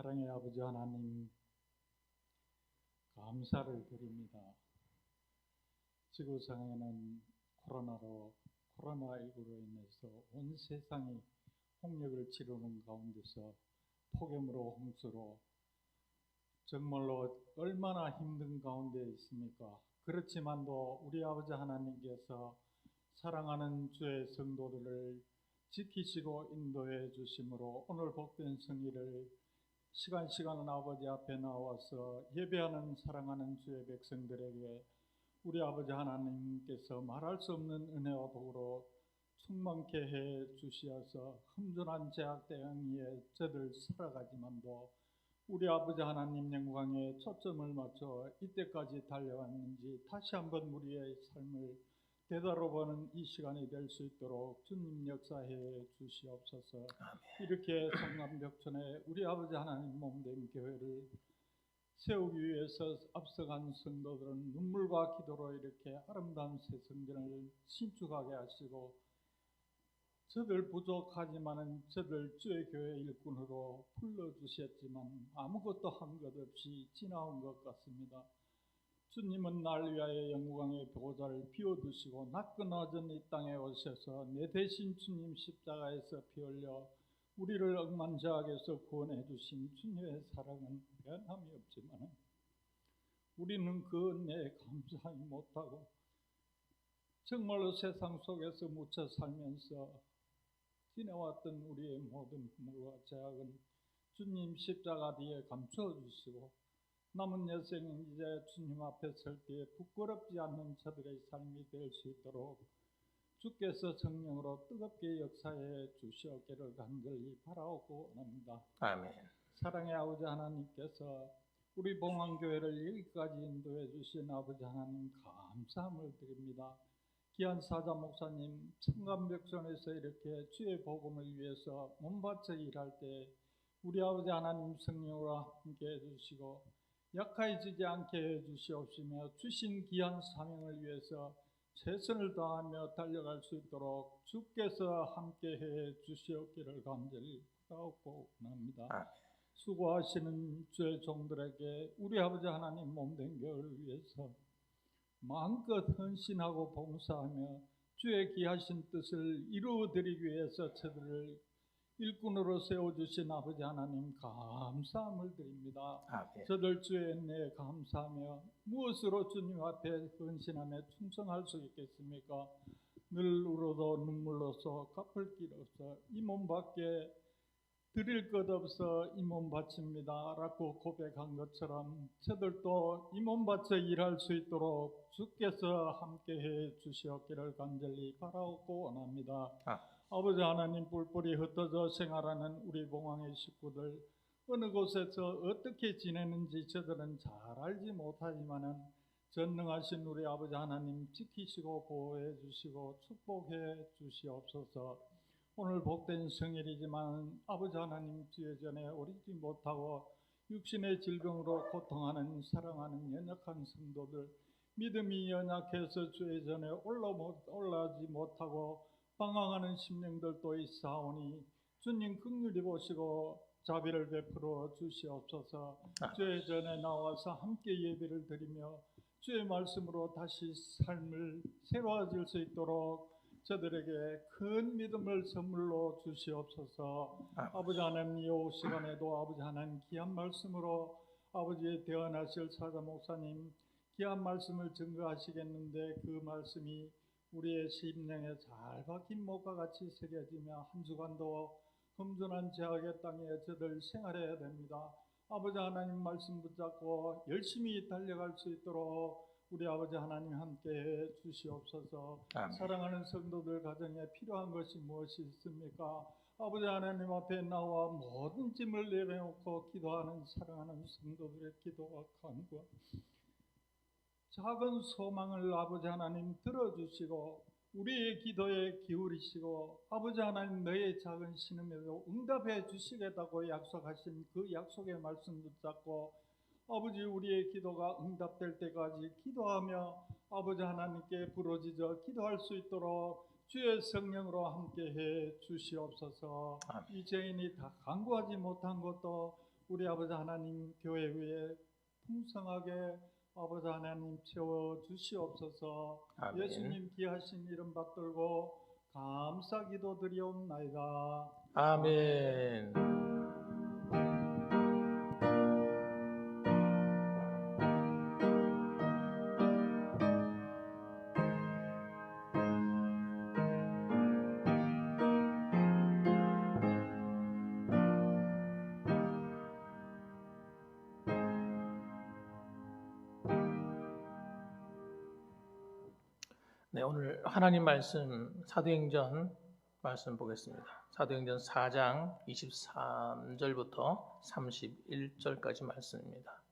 사랑의 아버지 하나님, 감사를 드립니다. 지구상에는 코로나19로 인해서 온 세상이 홍역을 치르는 가운데서 폭염으로 홍수로 정말로 얼마나 힘든 가운데 있습니까? 그렇지만도 우리 아버지 하나님께서 사랑하는 주의 성도들을 지키시고 인도해 주심으로 오늘 복된 성일을 시간은 아버지 앞에 나와서 예배하는 사랑하는 주의 백성들에게 우리 아버지 하나님께서 말할 수 없는 은혜와 복으로 충만케 해 주시어서 험준한 제약 대응에 저들 살아가지만도 우리 아버지 하나님 영광에 초점을 맞춰 이때까지 달려왔는지 다시 한번 우리의 삶을 되돌아보는 이 시간이 될 수 있도록 주님 역사해 주시옵소서. 이렇게 성남벽천에 우리 아버지 하나님 몸된 교회를 세우기 위해서 앞서간 성도들은 눈물과 기도로 이렇게 아름다운 새 성전을 신축하게 하시고 저들 부족하지만은 저들 주의 교회 일꾼으로 불러주셨지만 아무것도 한 것 없이 지나온 것 같습니다. 주님은 날 위하여 영광의 보좌를 비워두시고 낮고 낮은 이 땅에 오셔서 내 대신 주님 십자가에서 피 흘려 우리를 억만자악에서 구원해 주신 주님의 사랑은 변함이 없지만 우리는 그 은혜에 감사하지 못하고 정말로 세상 속에서 묻혀 살면서 지내왔던 우리의 모든 허물과 죄악은 주님 십자가 뒤에 감추어 주시고 남은 여생 이제 주님 앞에 설 때에 부끄럽지 않는 저들의 삶이 될 수 있도록 주께서 성령으로 뜨겁게 역사해 주시옵기를 간절히 바라오고 원합니다. 아멘. 사랑의 아버지 하나님께서 우리 봉황교회를 여기까지 인도해 주신 아버지 하나님 감사함을 드립니다. 귀한 사자 목사님 청감벽전에서 이렇게 주의 복음을 위해서 몸바쳐 일할 때 우리 아버지 하나님 성령으로 함께 해주시고 약해지지 않게 해주시옵시며 주신 귀한 사명을 위해서 최선을 다하며 달려갈 수 있도록 주께서 함께 해주시옵기를 간절히 바라옵고 원합니다. 수고하시는 주의 종들에게 우리 아버지 하나님 몸된 교회를 위해서 마음껏 헌신하고 봉사하며 주의 귀하신 뜻을 이루어드리기 위해서 저들을 일꾼으로 세워주신 아버지 하나님 감사함을 드립니다. 저들 주의 은혜에 감사하며 무엇으로 주님 앞에 헌신하며 충성할 수 있겠습니까? 늘 울어도 눈물로서 갚을 길 없어 이 몸밖에 드릴 것 없어 이 몸 바칩니다 라고 고백한 것처럼 저들도 이 몸 바쳐 일할 수 있도록 주께서 함께해 주시옵기를 간절히 바라옵고 원합니다. 아버지 하나님 뿔뿔이 흩어져 생활하는 우리 봉황의 식구들 어느 곳에서 어떻게 지내는지 저들은 잘 알지 못하지만은 전능하신 우리 아버지 하나님 지키시고 보호해 주시고 축복해 주시옵소서. 오늘 복된 성일이지만 아버지 하나님 주의 전에 오르지 못하고 육신의 질병으로 고통하는 사랑하는 연약한 성도들 믿음이 연약해서 주의 전에 올라지 못하고 방황하는 심령들도 있사오니 주님 긍휼히 보시고 자비를 베풀어 주시옵소서. 주의 전에 나와서 함께 예배를 드리며 주의 말씀으로 다시 삶을 새로워질 수 있도록 저들에게 큰 믿음을 선물로 주시옵소서. 아버지 하나님 이 오후 시간에도 아버지 하나님 귀한 말씀으로 아버지의 대언하실 사자 목사님 귀한 말씀을 증거하시겠는데 그 말씀이 우리의 심령에 잘 박힌 못과 같이 새겨지며 한 주간도 험준한 죄악의 땅에 저들 생활해야 됩니다. 아버지 하나님 말씀 붙잡고 열심히 달려갈 수 있도록 우리 아버지 하나님 함께해 주시옵소서. 사랑하는 성도들 가정에 필요한 것이 무엇이 있습니까? 아버지 하나님 앞에 나와 모든 짐을 내려놓고 기도하는 사랑하는 성도들의 기도와 간구 작은 소망을 아버지 하나님 들어주시고 우리의 기도에 기울이시고 아버지 하나님 너의 작은 신음에도 응답해 주시겠다고 약속하신 그 약속의 말씀 붙잡고 아버지 우리의 기도가 응답될 때까지 기도하며 아버지 하나님께 부르짖어 기도할 수 있도록 주의 성령으로 함께해 주시옵소서. 이 죄인이 다 간구하지 못한 것도 우리 아버지 하나님 교회 위에 풍성하게 아버지 하나님 채워 주시옵소서. 아멘. 예수님 귀하신 이름 받들고 감사 기도드리옵나이다. 아멘. 네, 오늘 하나님 말씀 사도행전 말씀 보겠습니다. 사도행전 4장 23절부터 31절까지 말씀입니다.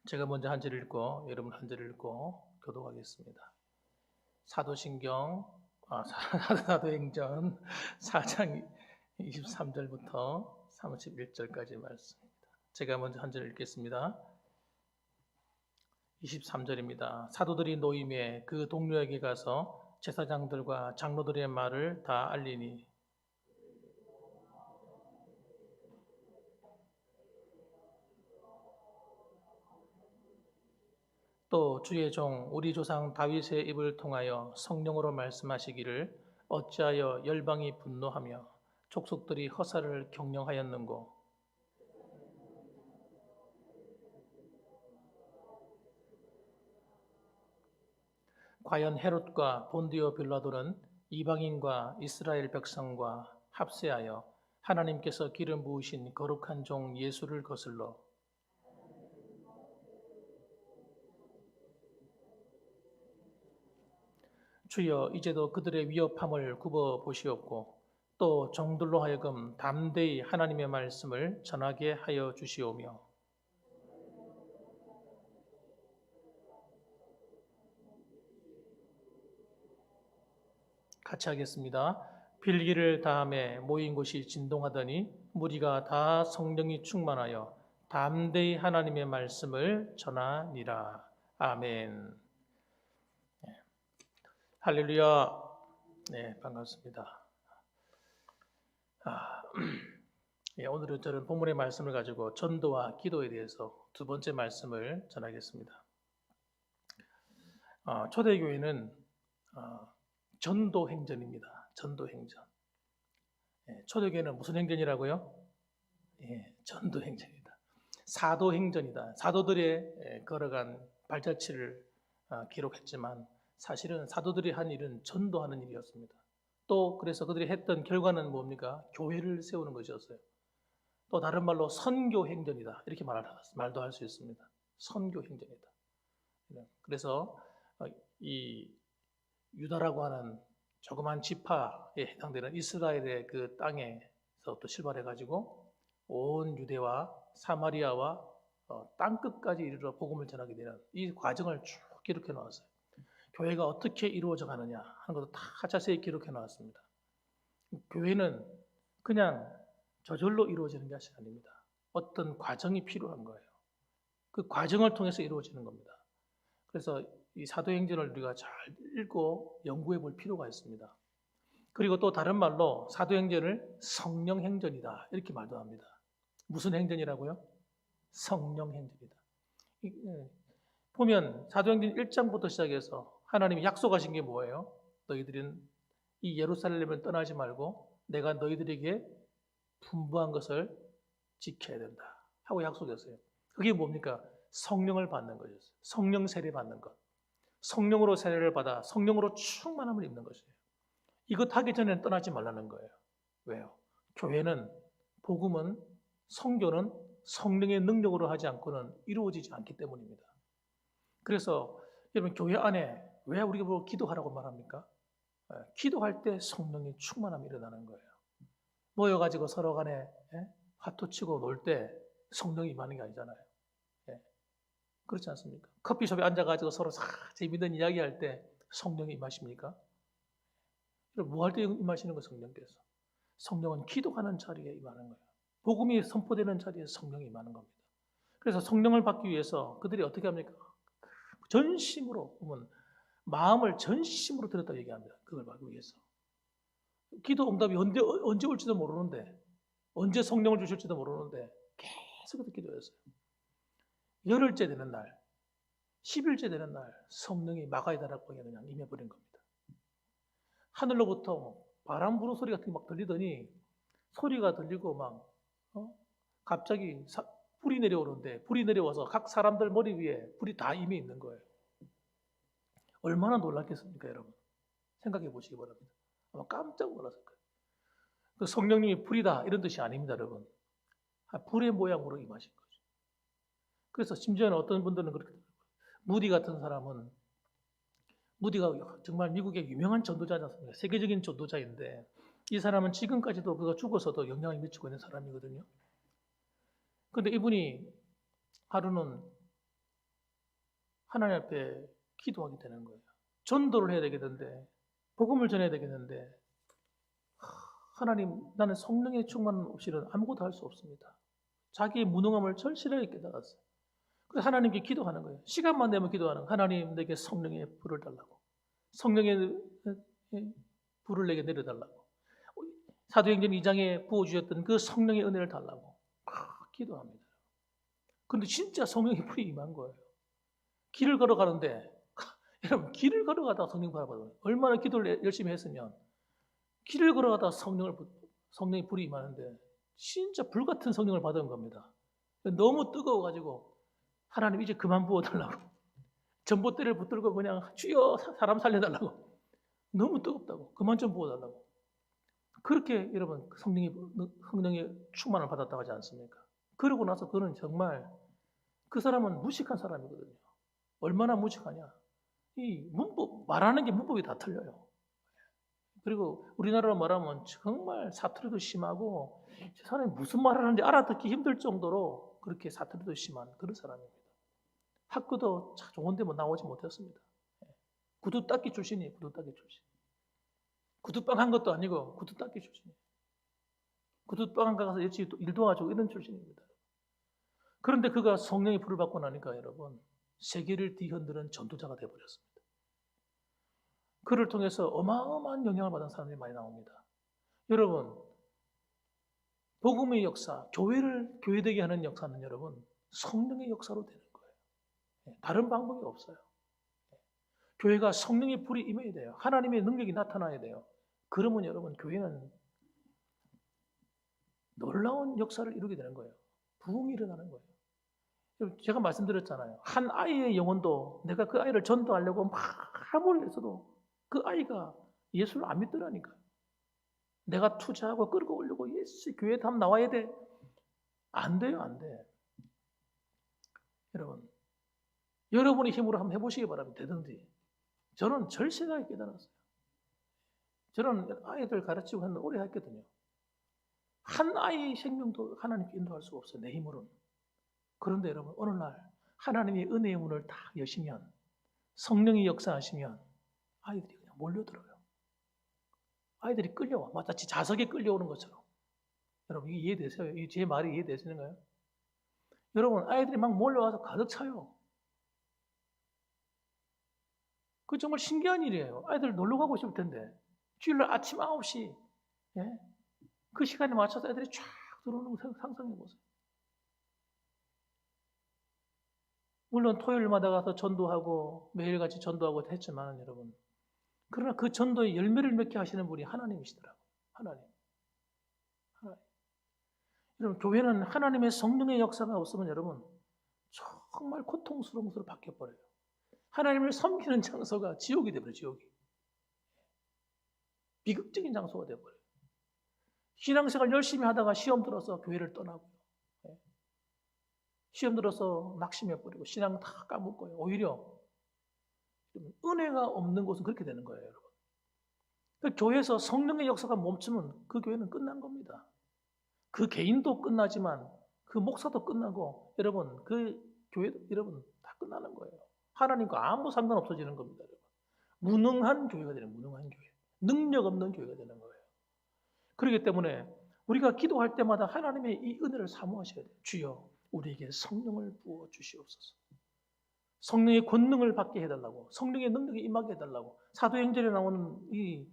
제가 먼저 한 절 읽고 여러분 한 절 읽고 교독하겠습니다. 사도행전 4장 23절부터 31절까지 말씀입니다. 제가 먼저 한 절 읽겠습니다. 23절입니다. 사도들이 노임에 그 동료에게 가서 제사장들과 장로들의 말을 다 알리니 또 주의 종 우리 조상 다윗의 입을 통하여 성령으로 말씀하시기를 어찌하여 열방이 분노하며 족속들이 허사를 경영하였는고 과연 헤롯과 본디오 빌라도는 이방인과 이스라엘 백성과 합세하여 하나님께서 기름 부으신 거룩한 종 예수를 거슬러 주여 이제도 그들의 위협함을 굽어 보시옵고 또 종들로 하여금 담대히 하나님의 말씀을 전하게 하여 주시오며 같이 하겠습니다. 빌기를 다음에 모인 곳이 진동하더니 무리가 다 성령이 충만하여 담대히 하나님의 말씀을 전하니라. 아멘. 네. 할렐루야. 네, 반갑습니다. 오늘은 저는 본문의 말씀을 가지고 전도와 기도에 대해서 두 번째 말씀을 전하겠습니다. 초대교회는 전도 행전입니다. 전도 행전. 초대교회는 무슨 행전이라고요? 전도 행전이다. 사도 행전이다. 사도들의 걸어간 발자취를 기록했지만 사실은 사도들이 한 일은 전도하는 일이었습니다. 또 그래서 그들이 했던 결과는 뭡니까? 교회를 세우는 것이었어요. 또 다른 말로 선교 행전이다. 이렇게 말도 할 수 있습니다. 선교 행전이다. 그래서 이 유다라고 하는 조그만 지파에 해당되는 이스라엘의 그 땅에서부터 출발해가지고 온 유대와 사마리아와 땅끝까지 이르러 복음을 전하게 되는 이 과정을 쭉 기록해 놓았어요. 교회가 어떻게 이루어져 가느냐 하는 것도 다 자세히 기록해 놓았습니다. 교회는 그냥 저절로 이루어지는 것이 아닙니다. 어떤 과정이 필요한 거예요. 그 과정을 통해서 이루어지는 겁니다. 그래서 이 사도행전을 우리가 잘 읽고 연구해 볼 필요가 있습니다. 그리고 또 다른 말로 사도행전을 성령행전이다 이렇게 말도 합니다. 무슨 행전이라고요? 성령행전이다. 보면 사도행전 1장부터 시작해서 하나님이 약속하신 게 뭐예요? 너희들은 이 예루살렘을 떠나지 말고 내가 너희들에게 분부한 것을 지켜야 된다 하고 약속했어요. 그게 뭡니까? 성령을 받는 것이었어요. 성령 세례 받는 것. 성령으로 세례를 받아 성령으로 충만함을 입는 것이에요. 이것 하기 전에는 떠나지 말라는 거예요. 왜요? 교회는, 복음은, 성교는 성령의 능력으로 하지 않고는 이루어지지 않기 때문입니다. 그래서 여러분 교회 안에 왜 우리가 뭐 기도하라고 말합니까? 기도할 때 성령의 충만함이 일어나는 거예요. 모여가지고 서로 간에 화투치고 놀 때 성령이 임하는 게 아니잖아요. 그렇지 않습니까? 커피숍에 앉아가지고 서로 재미있는 이야기할 때 성령이 임하십니까? 뭐 할 때 임하시는 거예요? 성령께서. 성령은 기도하는 자리에 임하는 거예요. 복음이 선포되는 자리에 성령이 임하는 겁니다. 그래서 성령을 받기 위해서 그들이 어떻게 합니까? 전심으로 보면 마음을 전심으로 들었다고 얘기합니다. 그걸 받기 위해서. 기도 응답이 언제 올지도 모르는데 언제 성령을 주실지도 모르는데 계속 기도했어요. 열흘째 되는 날, 10일째 되는 날 성령이 마가이다락방에 그냥 임해버린 겁니다. 하늘로부터 바람 부는 소리 같은 게 막 들리더니 소리가 들리고 막 갑자기 불이 내려오는데 불이 내려와서 각 사람들 머리 위에 불이 다 이미 있는 거예요. 얼마나 놀랐겠습니까, 여러분? 생각해 보시기 바랍니다. 아마 깜짝 놀랐을 거예요. 그 성령님이 불이다 이런 뜻이 아닙니다, 여러분. 불의 모양으로 임하신 거죠. 그래서 심지어는 어떤 분들은 그렇게 무디 같은 사람은 무디가 정말 미국의 유명한 전도자지 않습니까? 세계적인 전도자인데 이 사람은 지금까지도 그가 죽어서도 영향을 미치고 있는 사람이거든요. 그런데 이분이 하루는 하나님 앞에 기도하게 되는 거예요. 전도를 해야 되겠는데 복음을 전해야 되겠는데 하나님, 나는 성령의 충만 없이는 아무것도 할 수 없습니다. 자기의 무능함을 절실하게 깨달았어요. 그래서 하나님께 기도하는 거예요. 시간만 되면 기도하는 거예요. 하나님, 내게 성령의 불을 달라고. 성령의 불을 내게 내려달라고. 사도행전 2장에 부어주셨던 그 성령의 은혜를 달라고 기도합니다. 그런데 진짜 성령의 불이 임한 거예요. 길을 걸어가는데 여러분, 길을 걸어가다가 성령 바라봐요. 얼마나 기도를 열심히 했으면 길을 걸어가다가 성령의 불이 임하는데 진짜 불같은 성령을 받은 겁니다. 너무 뜨거워가지고 하나님 이제 그만 부어달라고. 전봇대를 붙들고 그냥 주여 사람 살려달라고. 너무 뜨겁다고. 그만 좀 부어달라고. 그렇게 여러분 성령의 충만을 받았다고 하지 않습니까? 그러고 나서 그는 정말 그 사람은 무식한 사람이거든요. 얼마나 무식하냐. 이 문법, 말하는 게 문법이 다 틀려요. 그리고 우리나라로 말하면 정말 사투리도 심하고 저 사람이 무슨 말을 하는지 알아듣기 힘들 정도로 그렇게 사투리도 심한 그런 사람입니다. 학교도 좋은 데만 나오지 못했습니다. 구두 닦기 출신이에요. 구두 닦기 출신. 구두빵 한 것도 아니고 구두 닦기 출신이에요. 구두빵 가서 일찍 일도 하고 이런 출신입니다. 그런데 그가 성령의 불을 받고 나니까 여러분 세계를 뒤흔드는 전도자가 되어버렸습니다. 그를 통해서 어마어마한 영향을 받은 사람들이 많이 나옵니다. 여러분, 복음의 역사, 교회를 교회되게 하는 역사는 여러분 성령의 역사로 되는 거예요. 다른 방법이 없어요. 교회가 성령의 불이 임해야 돼요. 하나님의 능력이 나타나야 돼요. 그러면 여러분 교회는 놀라운 역사를 이루게 되는 거예요. 부흥이 일어나는 거예요. 제가 말씀드렸잖아요. 한 아이의 영혼도 내가 그 아이를 전도하려고 막 아무리 했어도 그 아이가 예수를 안 믿더라니까. 내가 투자하고 끌고 오려고 예수 교회에 다 나와야 돼. 안 돼요, 안 돼. 여러분, 여러분의 힘으로 한번 해보시기 바랍니다. 되든지. 저는 절실하게 깨달았어요. 저는 아이들 가르치고 했는데 오래 했거든요. 한 아이의 생명도 하나님께 인도할 수가 없어요. 내 힘으로는. 그런데 여러분 어느 날 하나님의 은혜의 문을 다 여시면 성령이 역사하시면 아이들이 그냥 몰려들어요. 아이들이 끌려와. 마치 자석에 끌려오는 것처럼. 여러분 이게 이해되세요? 제 말이 이해되시는가요? 여러분 아이들이 막 몰려와서 가득 차요. 그 정말 신기한 일이에요. 아이들 놀러 가고 싶을 텐데 주일날 아침 9시 그 시간에 맞춰서 애들이 쫙 들어오는 거 상상해 보세요. 물론 토요일마다 가서 전도하고 매일같이 전도하고 했지만 여러분 그러나 그 전도의 열매를 맺게 하시는 분이 하나님이시더라고요. 하나님. 여러분 교회는 하나님의 성령의 역사가 없으면 여러분 정말 고통스러운 곳으로 바뀌어버려요. 하나님을 섬기는 장소가 지옥이 되어버려요. 지옥이. 비극적인 장소가 되어버려요. 신앙생활 열심히 하다가 시험 들어서 교회를 떠나고요. 시험 들어서 낙심해버리고 신앙 다 까먹고요. 오히려 은혜가 없는 곳은 그렇게 되는 거예요. 여러분. 그러니까 교회에서 성령의 역사가 멈추면 그 교회는 끝난 겁니다. 그 개인도 끝나지만 그 목사도 끝나고 여러분 그 교회도 여러분 다 끝나는 거예요. 하나님과 아무 상관 없어지는 겁니다. 여러분. 무능한 교회가 되는 무능한 교회. 능력 없는 교회가 되는 거예요. 그렇기 때문에 우리가 기도할 때마다 하나님의 이 은혜를 사모하셔야 돼요. 주여 우리에게 성령을 부어 주시옵소서. 성령의 권능을 받게 해달라고 성령의 능력이 임하게 해달라고 사도행전에 나오는 이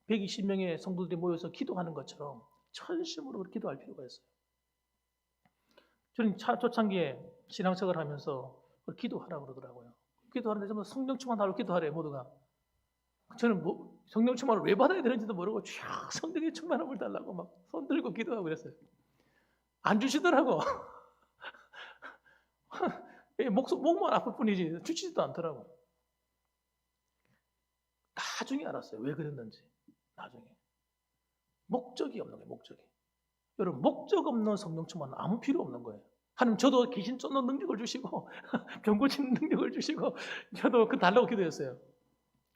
120명의 성도들이 모여서 기도하는 것처럼 천심으로 기도할 필요가 있어요. 저는 초창기에 신앙생활을 하면서 기도하라고 그러더라고요. 기도하는데 전부 성령 충만하라고 기도하래요, 모두가. 저는 성령 충만을 왜 받아야 되는지도 모르고 쫙 성령의 충만함을 달라고 막 손 들고 기도하고 그랬어요. 안 주시더라고. 목만 아플 뿐이지 주지도 않더라고. 나중에 알았어요. 왜 그랬는지. 나중에. 목적이 없는 거예요. 목적이. 여러분 목적 없는 성령 충만은 아무 필요 없는 거예요. 하나님 저도 귀신 쫓는 능력을 주시고 병 고치는 능력을 주시고 저도 그 달라고 기도했어요.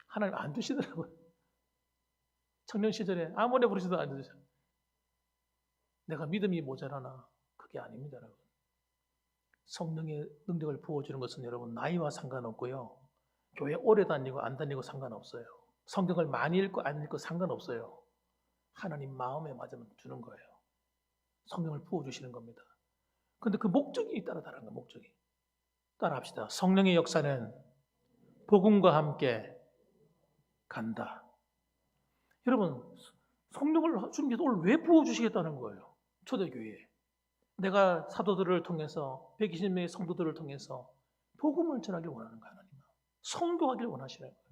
하나님 안 주시더라고요. 청년 시절에 아무리 부르셔도 안 주셔요. 내가 믿음이 모자라나? 그게 아닙니다, 여러분. 성령의 능력을 부어주는 것은 여러분 나이와 상관없고요. 교회 오래 다니고 안 다니고 상관없어요. 성경을 많이 읽고 안 읽고 상관없어요. 하나님 마음에 맞으면 주는 거예요. 성령을 부어주시는 겁니다. 그런데 그 목적이 따라 다른 거예요. 목적이. 따라합시다. 성령의 역사는 복음과 함께 간다. 여러분 성령을 주님께서 오늘 왜 부어주시겠다는 거예요? 초대교회에. 내가 사도들을 통해서 120명의 성도들을 통해서 복음을 전하길 원하는 거예요. 하나님은. 선교하길 원하시는 거예요.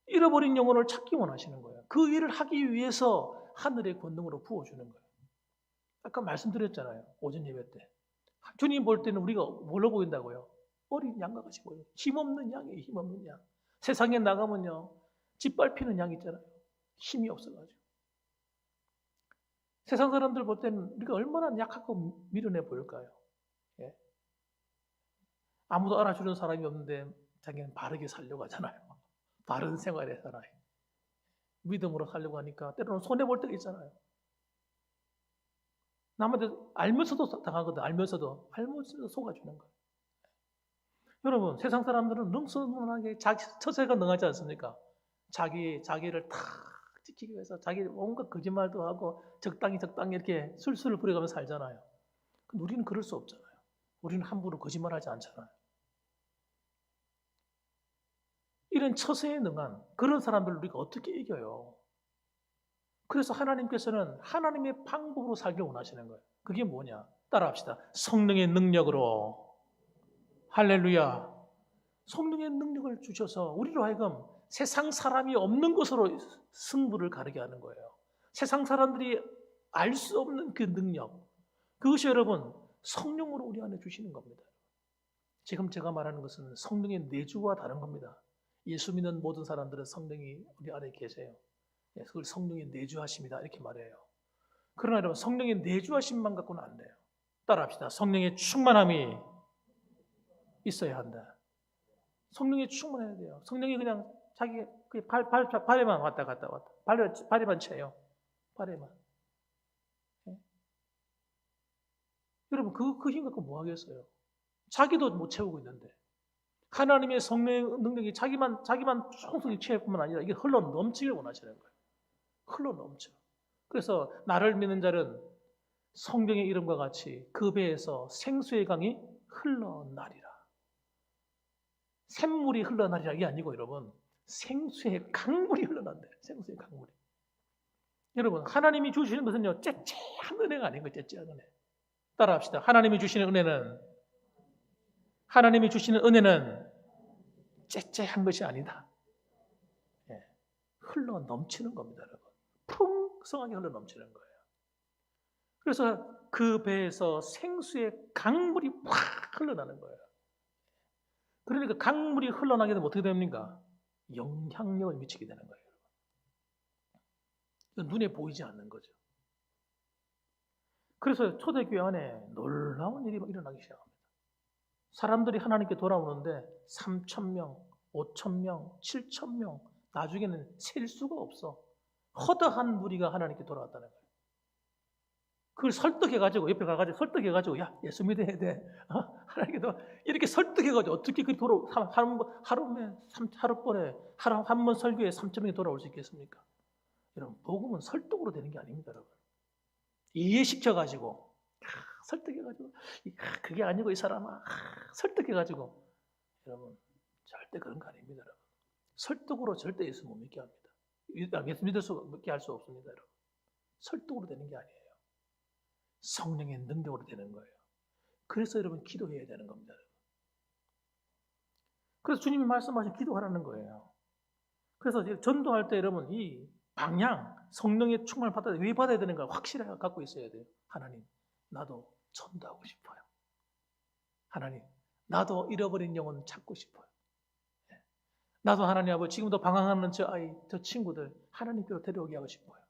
잃어버린 영혼을 찾기 원하시는 거예요. 그 일을 하기 위해서 하늘의 권능으로 부어주는 거예요. 아까 말씀드렸잖아요. 오전 예배 때. 주님 볼 때는 우리가 뭘로 보인다고요? 어린 양과 같이 보여요. 힘없는 양이에요. 힘없는 양. 세상에 나가면요. 짓밟히는 양 있잖아요. 힘이 없어가지고. 세상 사람들 볼 때는 우리가 얼마나 약하고 미련해 보일까요? 예? 아무도 알아주는 사람이 없는데 자기는 바르게 살려고 하잖아요. 바른 생활에 살아요. 믿음으로 살려고 하니까 때로는 손해볼 때가 있잖아요. 남한테 알면서도 당하거든. 알면서도 속아주는 거예요. 여러분 세상 사람들은 능수능란하게 자기 처세가 능하지 않습니까? 자기를 다 지키기 위해서 자기 온갖 거짓말도 하고 적당히 이렇게 술술을 부려가면서 살잖아요. 우리는 그럴 수 없잖아요. 우리는 함부로 거짓말하지 않잖아요. 이런 처세에 능한 그런 사람들을 우리가 어떻게 이겨요? 그래서 하나님께서는 하나님의 방법으로 살길 원하시는 거예요. 그게 뭐냐? 따라합시다. 성령의 능력으로. 할렐루야. 성령의 능력을 주셔서 우리로 하여금 세상 사람이 없는 것으로 승부를 가르게 하는 거예요. 세상 사람들이 알 수 없는 그 능력. 그것이 여러분 성령으로 우리 안에 주시는 겁니다. 지금 제가 말하는 것은 성령의 내주와 다른 겁니다. 예수 믿는 모든 사람들은 성령이 우리 안에 계세요. 그걸 성령의 내주하심이다 이렇게 말해요. 그러나 여러분 성령의 내주하심만 갖고는 안 돼요. 따라합시다. 성령의 충만함이 있어야 한다. 성령이 충만해야 돼요. 성령이 그냥 자기 발에만 왔다 갔다 발에만 채요. 발에만. 네? 여러분 그 힘 갖고 뭐 하겠어요? 자기도 못 채우고 있는데 하나님의 성령의 능력이 자기만 충성히 채울 뿐만 아니라 이게 흘러 넘치길 원하시는 거예요. 흘러 넘쳐. 그래서 나를 믿는 자는 성경의 이름과 같이 그 배에서 생수의 강이 흘러나리라. 샘물이 흘러나리라 이게 아니고 여러분 생수의 강물이 흘러난대요. 생수의 강물이. 여러분 하나님이 주시는 것은요 째째한 은혜가 아닌 거예요. 째째한 은혜. 따라합시다. 하나님이 주시는 은혜는 째째한 것이 아니다. 예. 흘러 넘치는 겁니다, 여러분. 풍성하게 흘러 넘치는 거예요. 그래서 그 배에서 생수의 강물이 확 흘러나는 거예요. 그러니까 강물이 흘러나게 되면 어떻게 됩니까? 영향력을 미치게 되는 거예요. 눈에 보이지 않는 거죠. 그래서 초대교회 안에 놀라운 일이 일어나기 시작합니다. 사람들이 하나님께 돌아오는데 3,000명, 5,000명, 7,000명 나중에는 셀 수가 없어. 허다한 무리가 하나님께 돌아왔다는 거예요. 그걸 설득해가지고 옆에 가가지고 설득해가지고 야 예수 믿어야 돼. 하나님께도 이렇게 설득해가지고 어떻게 그 하루번에 한 번 설교에 3,000명이 돌아올 수 있겠습니까? 여러분 복음은 설득으로 되는 게 아닙니다, 여러분. 이해시켜가지고 설득해가지고 그게 아니고 이 사람아 설득해가지고 여러분 절대 그런 거 아닙니다, 여러분. 설득으로 절대 예수 못 믿게 합니다. 예수 믿을 수 없게 할 수 없습니다, 여러분. 설득으로 되는 게 아니에요. 성령의 능력으로 되는 거예요. 그래서 여러분 기도해야 되는 겁니다. 그래서 주님이 말씀하신 기도하라는 거예요. 그래서 전도할 때 여러분 이 방향, 성령의 충만을 받아야 왜 받아야 되는가 확실하게 갖고 있어야 돼요. 하나님, 나도 전도하고 싶어요. 하나님, 나도 잃어버린 영혼 찾고 싶어요. 나도 하나님 아버지 지금도 방황하는 저 친구들 하나님께로 데려오게 하고 싶어요.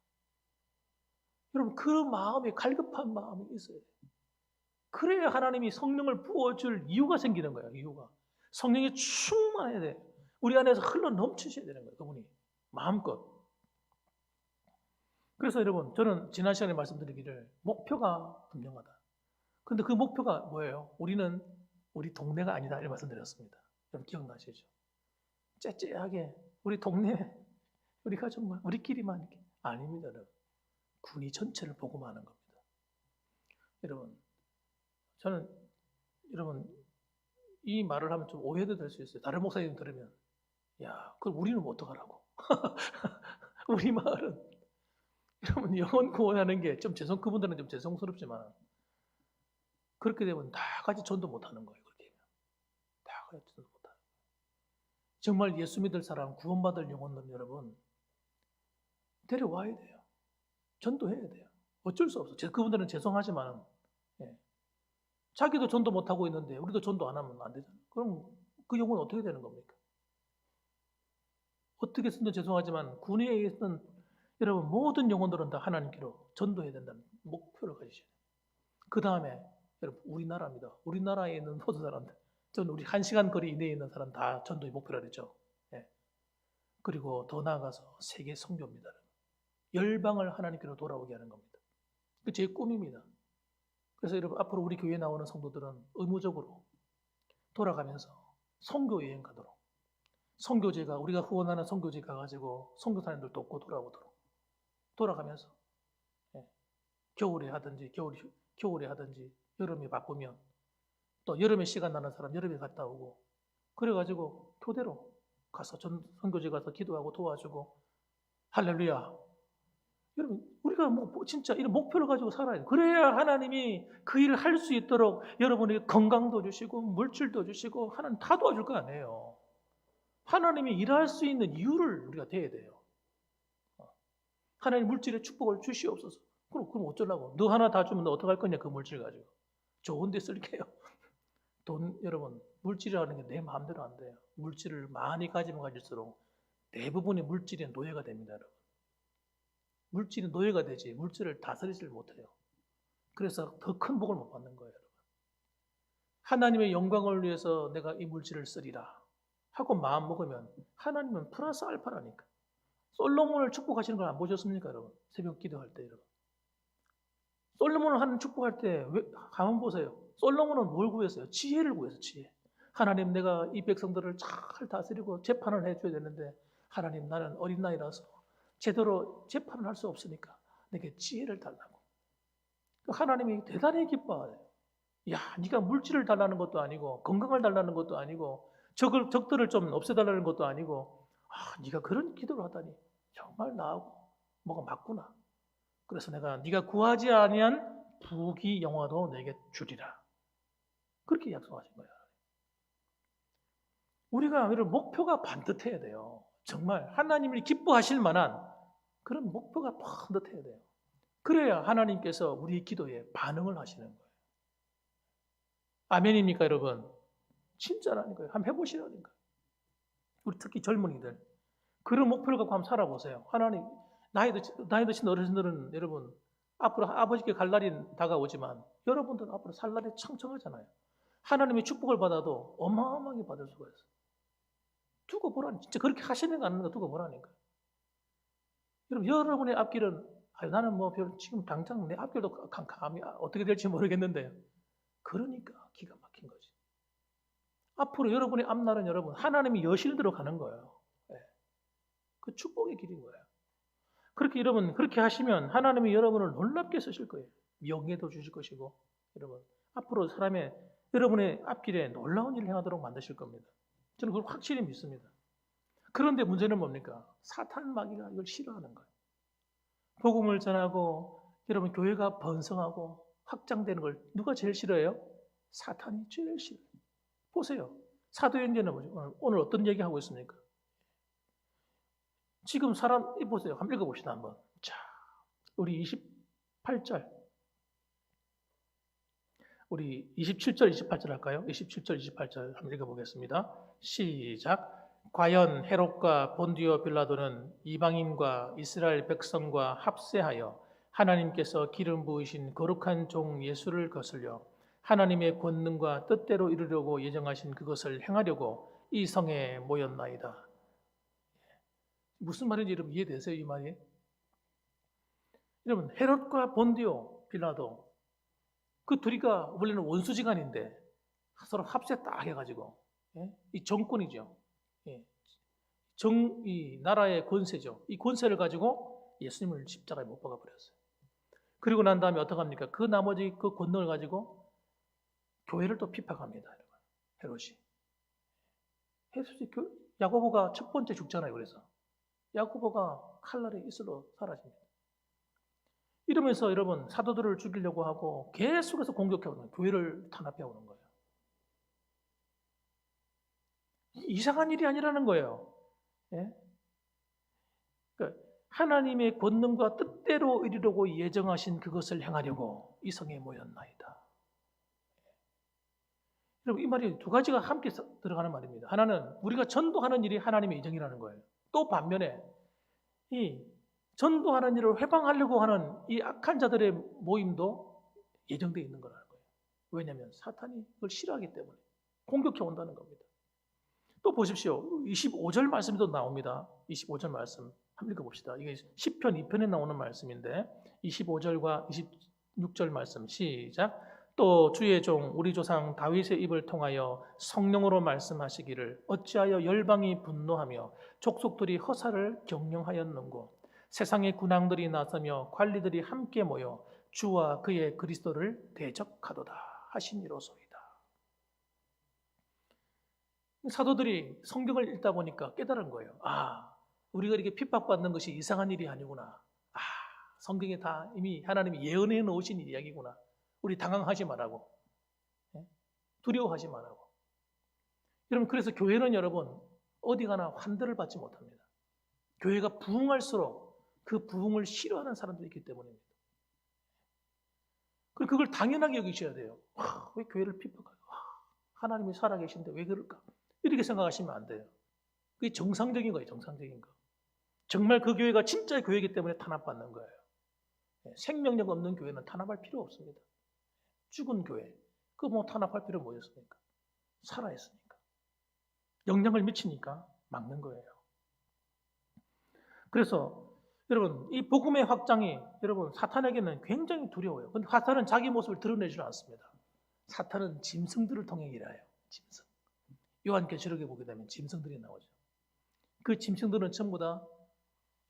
여러분 그 마음에 갈급한 마음이 있어야 돼요. 그래야 하나님이 성령을 부어줄 이유가 생기는 거예요. 이유가 성령이 충만해야 돼요. 우리 안에서 흘러 넘치셔야 되는 거예요. 그분이 마음껏. 그래서 여러분 저는 지난 시간에 말씀드리기를 목표가 분명하다. 그런데 그 목표가 뭐예요? 우리는 우리 동네가 아니다 이렇게 말씀드렸습니다. 여러분 기억나시죠? 째째하게 우리 동네 우리 가족만 우리끼리만 이렇게 아닙니다. 여러분. 군이 전체를 보고만 하는 겁니다. 여러분 저는 여러분 이 말을 하면 좀 오해도 될 수 있어요. 다른 목사님 들으면 야 그럼 우리는 뭐 어떡하라고 우리 마을은 여러분 영혼 구원하는 게 좀 그분들은 좀 죄송스럽지만 그렇게 되면 다 같이 전도 못하는 거예요. 그렇게 되면 다 같이 전도 못하는 거예요. 정말 예수 믿을 사람 구원받을 영혼들은 여러분 데려와야 돼요. 전도해야 돼요. 어쩔 수 없어. 그분들은 죄송하지만 자기도 전도 못하고 있는데 우리도 전도 안 하면 안 되잖아요. 그럼 그 영혼은 어떻게 되는 겁니까? 어떻게 쓰든 죄송하지만 군에 있는 여러분 모든 영혼들은 다 하나님께로 전도해야 된다는 목표를 가지셔야 돼요. 그 다음에 여러분 우리나라입니다. 우리나라에 있는 모든 사람들 저는 우리 1시간 거리 이내에 있는 사람 다 전도의 목표라 그랬죠. 그리고 더 나아가서 세계 선교입니다. 열방을 하나님께로 돌아오게 하는 겁니다. 그 제 꿈입니다. 그래서 여러분 앞으로 우리 교회에 나오는 성도들은 의무적으로 돌아가면서 선교 여행 가도록 선교제가 우리가 후원하는 선교제 가가지고 선교사님들 돕고 돌아오도록 돌아가면서 겨울에 하든지 겨울에 하든지 여름에 바쁘면 또 여름에 시간 나는 사람 여름에 갔다 오고 그래가지고 교대로 가서 선교제 가서 기도하고 도와주고 할렐루야. 여러분 우리가 진짜 이런 목표를 가지고 살아야 돼요. 그래야 하나님이 그 일을 할 수 있도록 여러분에게 건강도 주시고 물질도 주시고 하나님 다 도와줄 거 아니에요. 하나님이 일할 수 있는 이유를 우리가 돼야 돼요. 하나님 물질의 축복을 주시옵소서. 그럼 어쩌려고? 너 하나 다 주면 너 어떡할 거냐 그 물질 가지고. 좋은 데 쓸게요. 돈 여러분 물질이라는 게 내 마음대로 안 돼요. 물질을 많이 가지면 가질수록 대부분의 물질의 노예가 됩니다. 여러분. 물질이 노예가 되지 물질을 다스리질 못해요. 그래서 더 큰 복을 못 받는 거예요. 여러분. 하나님의 영광을 위해서 내가 이 물질을 쓰리라 하고 마음 먹으면 하나님은 플러스 알파라니까. 솔로몬을 축복하시는 걸 안 보셨습니까 여러분? 새벽 기도할 때 여러분. 솔로몬을 하는 축복할 때 가만 보세요. 솔로몬은 뭘 구했어요? 지혜를 구했어요. 지혜. 하나님 내가 이 백성들을 잘 다스리고 재판을 해줘야 되는데 하나님 나는 어린 나이라서 제대로 재판을 할 수 없으니까 내게 지혜를 달라고. 하나님이 대단히 기뻐해요. 야, 네가 물질을 달라는 것도 아니고 건강을 달라는 것도 아니고 적들을 좀 없애달라는 것도 아니고 네가 그런 기도를 하다니 정말 나하고 뭐가 맞구나. 그래서 내가 네가 구하지 아니한 부귀 영화도 내게 주리라. 그렇게 약속하신 거예요. 우리가 이런 목표가 반듯해야 돼요. 정말 하나님을 기뻐하실 만한 그런 목표가 반듯해야 돼요. 그래야 하나님께서 우리 기도에 반응을 하시는 거예요. 아멘입니까 여러분? 진짜라니까요. 한번 해보시라니까. 우리 특히 젊은이들 그런 목표를 갖고 한번 살아보세요. 하나님 나이 드신 어르신들은 여러분 앞으로 아버지께 갈 날이 다가오지만 여러분들은 앞으로 살 날이 청청하잖아요. 하나님의 축복을 받아도 어마어마하게 받을 수가 있어요. 두고 보라니 진짜 그렇게 하시는 거 안 하는 거 두고 보라니까. 여러분의 앞길은 나는 뭐 지금 당장 내 앞길도 감이 어떻게 될지 모르겠는데요. 그러니까 기가 막힌 거지. 앞으로 여러분의 앞날은 여러분 하나님이 여실대로 가는 거예요. 그 축복의 길인 거예요. 그렇게 여러분 그렇게 하시면 하나님이 여러분을 놀랍게 쓰실 거예요. 명예도 주실 것이고 여러분 앞으로 여러분의 앞길에 놀라운 일을 행하도록 만드실 겁니다. 저는 그걸 확실히 믿습니다. 그런데 문제는 뭡니까? 사탄 마귀가 이걸 싫어하는 거예요. 복음을 전하고 여러분 교회가 번성하고 확장되는 걸 누가 제일 싫어해요? 사탄이 제일 싫어요. 보세요. 사도행전에 오늘 어떤 얘기하고 있습니까? 지금 사람 보세요. 한번 읽어봅시다. 한번. 자, 우리 28절. 우리 27절, 28절 할까요? 27절, 28절 한번 읽어보겠습니다. 시작. 과연 헤롯과 본디오 빌라도는 이방인과 이스라엘 백성과 합세하여 하나님께서 기름 부으신 거룩한 종 예수를 거슬려 하나님의 권능과 뜻대로 이루려고 예정하신 그것을 행하려고 이 성에 모였나이다. 무슨 말인지 여러분 이해되세요? 이 말이? 여러분 헤롯과 본디오 빌라도 그 둘이가 원래는 원수지간인데 서로 합세 딱 해가지고 이 정권이죠. 이 나라의 권세죠. 이 권세를 가지고 예수님을 십자가에 못 박아 버렸어요. 그리고 난 다음에 어떻게 합니까? 그 나머지 그 권능을 가지고 교회를 또 핍박합니다. 헤롯이. 야고보가 첫 번째 죽잖아요. 그래서 야고보가 칼날에 이슬로 사라집니다. 이러면서 여러분 사도들을 죽이려고 하고 계속해서 공격해오는 교회를 탄압해오는 거예요. 이상한 일이 아니라는 거예요. 예? 그러니까 하나님의 권능과 뜻대로 이루려고 예정하신 그것을 행하려고 이 성에 모였나이다. 여러분 이 말이 두 가지가 함께 들어가는 말입니다. 하나는 우리가 전도하는 일이 하나님의 예정이라는 거예요. 또 반면에 이 전도하는 일을 회방하려고 하는 이 악한 자들의 모임도 예정되어 있는 거라는 거예요. 왜냐하면 사탄이 그걸 싫어하기 때문에 공격해 온다는 겁니다. 또 보십시오. 25절 말씀도 나옵니다. 25절 말씀 한번 읽어봅시다. 이게 10편 2편에 나오는 말씀인데 25절과 26절 말씀 시작. 또 주의 종 우리 조상 다윗의 입을 통하여 성령으로 말씀하시기를 어찌하여 열방이 분노하며 족속들이 허사를 경영하였는고 세상의 군왕들이 나서며 관리들이 함께 모여 주와 그의 그리스도를 대적하도다 하시니로소이다. 사도들이 성경을 읽다 보니까 깨달은 거예요. 우리가 이렇게 핍박받는 것이 이상한 일이 아니구나. 성경에 다 이미 하나님이 예언해 놓으신 이야기구나. 우리 당황하지 말라고. 두려워하지 말라고. 여러분 그래서 교회는 여러분 어디 가나 환대를 받지 못합니다. 교회가 부흥할수록 그 부흥을 싫어하는 사람들이 있기 때문입니다. 그걸 당연하게 여기셔야 돼요. 왜 교회를 핍박해요? 하나님이 살아계신데 왜 그럴까? 이렇게 생각하시면 안 돼요. 그게 정상적인 거예요. 정상적인 거. 정말 그 교회가 진짜 교회이기 때문에 탄압받는 거예요. 생명력 없는 교회는 탄압할 필요 없습니다. 죽은 교회, 그 뭐 탄압할 필요 뭐였습니까? 살아있으니까. 영향을 미치니까 막는 거예요. 그래서 여러분 이 복음의 확장이 여러분 사탄에게는 굉장히 두려워요. 근데 사탄은 자기 모습을 드러내지 않습니다. 사탄은 짐승들을 통해 일해요. 짐승. 요한계시록에 보게 되면 짐승들이 나오죠. 그 짐승들은 전부 다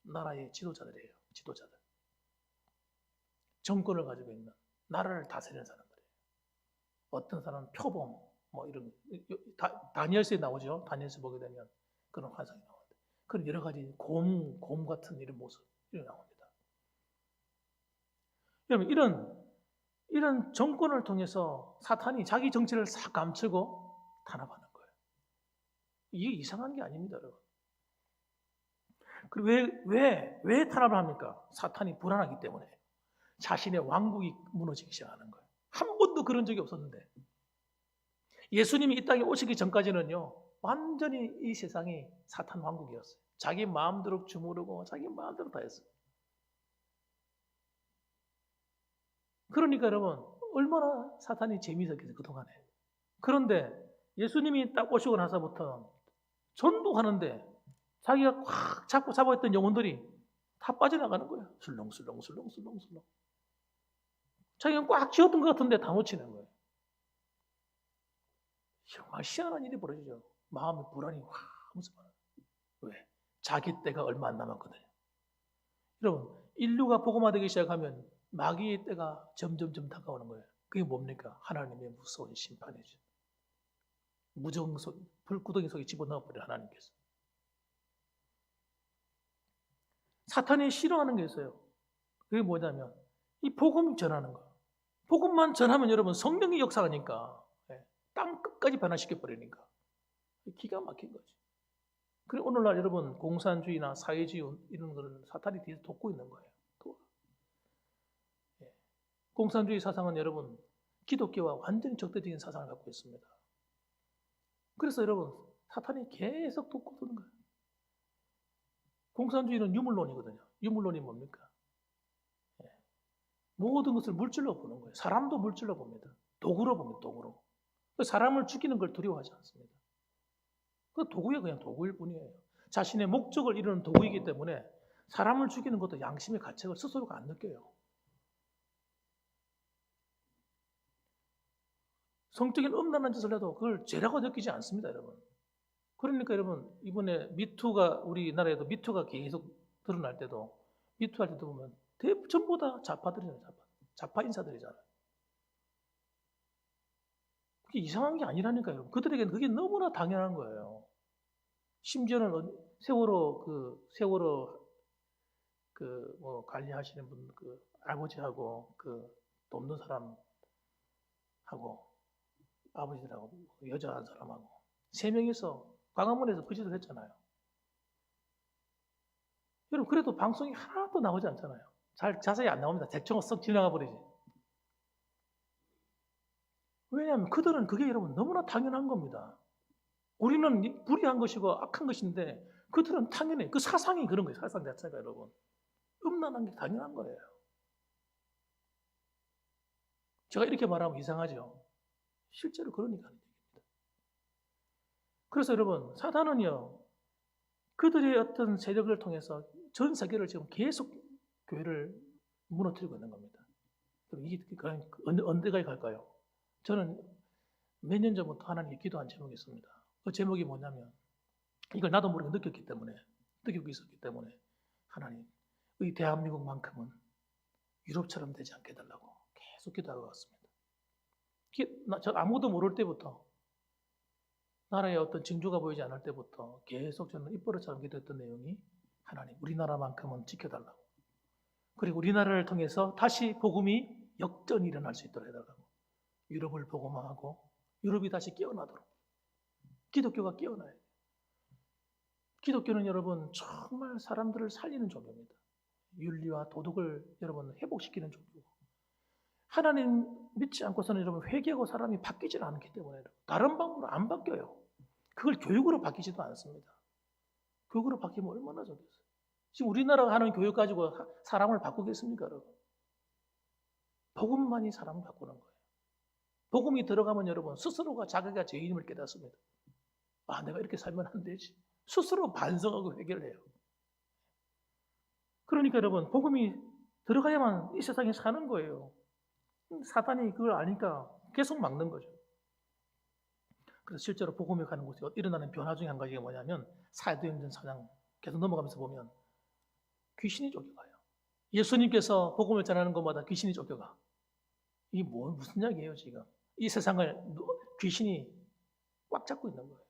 나라의 지도자들이에요. 지도자들. 정권을 가지고 있는 나라를 다스리는 사람들이에요. 어떤 사람은 표범 뭐 이런 다니엘서에 나오죠. 다니엘서 보게 되면 그런 환상이 나옵니다. 그런 여러 가지 곰 같은 이런 모습이 나옵니다. 여러분 이런 정권을 통해서 사탄이 자기 정체를 싹 감추고 탄압하는 거예요. 이게 이상한 게 아닙니다, 여러분. 그리고 왜 탄압을 합니까? 사탄이 불안하기 때문에. 자신의 왕국이 무너지기 시작하는 거예요. 한 번도 그런 적이 없었는데 예수님이 이 땅에 오시기 전까지는요 완전히 이 세상이 사탄 왕국이었어요. 자기 마음대로 주무르고 자기 마음대로 다 했어요. 그러니까 여러분 얼마나 사탄이 재미있었겠어요 그동안에. 그런데 예수님이 딱 오시고 나서부터 전도하는데 자기가 꽉 잡고 잡아있던 영혼들이 다 빠져나가는 거예요. 술렁술렁. 자기가 꽉 쥐었던 것 같은데 다 놓치는 거예요. 정말 희한한 일이 벌어지죠. 마음의 불안이 확 하면서 말아요. 왜? 자기 때가 얼마 안 남았거든요. 여러분 인류가 복음화되기 시작하면 마귀의 때가 점점 다가오는 거예요. 그게 뭡니까? 하나님의 무서운 심판이죠. 무정 속 불구덩이 속에 집어넣어버려 하나님께서. 사탄이 싫어하는 게 있어요. 그게 뭐냐면 이 복음 전하는 거. 복음만 전하면 여러분 성령이 역사하니까 땅 끝까지 변화시켜 버리니까 기가 막힌 거지. 그리고 오늘날 여러분 공산주의나 사회주의 이런 거를 사탄이 뒤에서 돕고 있는 거예요. 공산주의 사상은 여러분 기독교와 완전히 적대적인 사상을 갖고 있습니다. 그래서 여러분 사탄이 계속 돕고 드는 거예요. 공산주의는 유물론이거든요. 유물론이 뭡니까? 모든 것을 물질로 보는 거예요. 사람도 물질로 봅니다. 도구로 봅니다. 도구로. 사람을 죽이는 걸 두려워하지 않습니다. 그 도구야 그냥 도구일 뿐이에요. 자신의 목적을 이루는 도구이기 때문에 사람을 죽이는 것도 양심의 가책을 스스로가 안 느껴요. 성적인 음란한 짓을 해도 그걸 죄라고 느끼지 않습니다, 여러분. 그러니까 여러분 이번에 미투가 우리나라에도 미투가 계속 드러날 때도 미투할 때도 보면 전부 다 좌파들이잖아요. 좌파 인사들이잖아요. 그게 이상한 게 아니라니까요, 여러분. 그들에게는 그게 너무나 당연한 거예요. 심지어는 세월호 뭐 관리하시는 분 그 아버지하고 그 돕는 사람하고 아버지들하고 여자 한 사람하고 3명이서 광화문에서 그 짓을 했잖아요. 여러분 그래도 방송이 하나도 나오지 않잖아요. 잘 자세히 안 나옵니다. 대충 썩 지나가 버리지. 왜냐하면 그들은 그게 여러분 너무나 당연한 겁니다. 우리는 불의한 것이고 악한 것인데 그들은 당연해. 그 사상이 그런 거예요. 사상 자체가 여러분. 음란한 게 당연한 거예요. 제가 이렇게 말하면 이상하죠. 실제로 그러니까 하는 얘기입니다. 그래서 여러분 사탄은요 그들의 어떤 세력을 통해서 전 세계를 지금 계속 교회를 무너뜨리고 있는 겁니다. 그럼 이게 언제까지 갈까요? 저는 몇 년 전부터 하나님께 기도한 제목이 있습니다. 그 제목이 뭐냐면 이걸 나도 모르게 느끼고 있었기 때문에 하나님, 이 대한민국만큼은 유럽처럼 되지 않게 해달라고 계속 기도하고 왔습니다. 저 아무도 모를 때부터 나라에 어떤 징조가 보이지 않을 때부터 계속 저는 입버릇처럼 기도했던 내용이 하나님, 우리나라만큼은 지켜달라고. 그리고 우리나라를 통해서 다시 복음이 역전이 일어날 수 있도록 해달라고. 유럽을 복음화하고 유럽이 다시 깨어나도록. 기독교가 깨어나야 돼요. 기독교는 여러분 정말 사람들을 살리는 종교입니다. 윤리와 도덕을 여러분 회복시키는 종교고. 하나님 믿지 않고서는 여러분 회개하고 사람이 바뀌지 않기 때문에 다른 방법으로 안 바뀌어요. 그걸 교육으로 바뀌지도 않습니다. 교육으로 바뀌면 얼마나 좋겠어요. 지금 우리나라가 하는 교육 가지고 사람을 바꾸겠습니까, 여러분? 복음만이 사람을 바꾸는 거예요. 복음이 들어가면 여러분 스스로가 자기가 죄인임을 깨닫습니다. 아, 내가 이렇게 살면 안 되지. 스스로 반성하고 해결해요. 그러니까 여러분 복음이 들어가야만 이 세상에 사는 거예요. 사탄이 그걸 아니까 계속 막는 거죠. 그래서 실제로 복음에 가는 곳에 일어나는 변화 중에 한 가지가 뭐냐면 사도행전 4장 계속 넘어가면서 보면 귀신이 쫓겨가요. 예수님께서 복음을 전하는 것마다 귀신이 쫓겨가. 이게 무슨 이야기예요 지금? 이 세상을 귀신이 꽉 잡고 있는 거예요.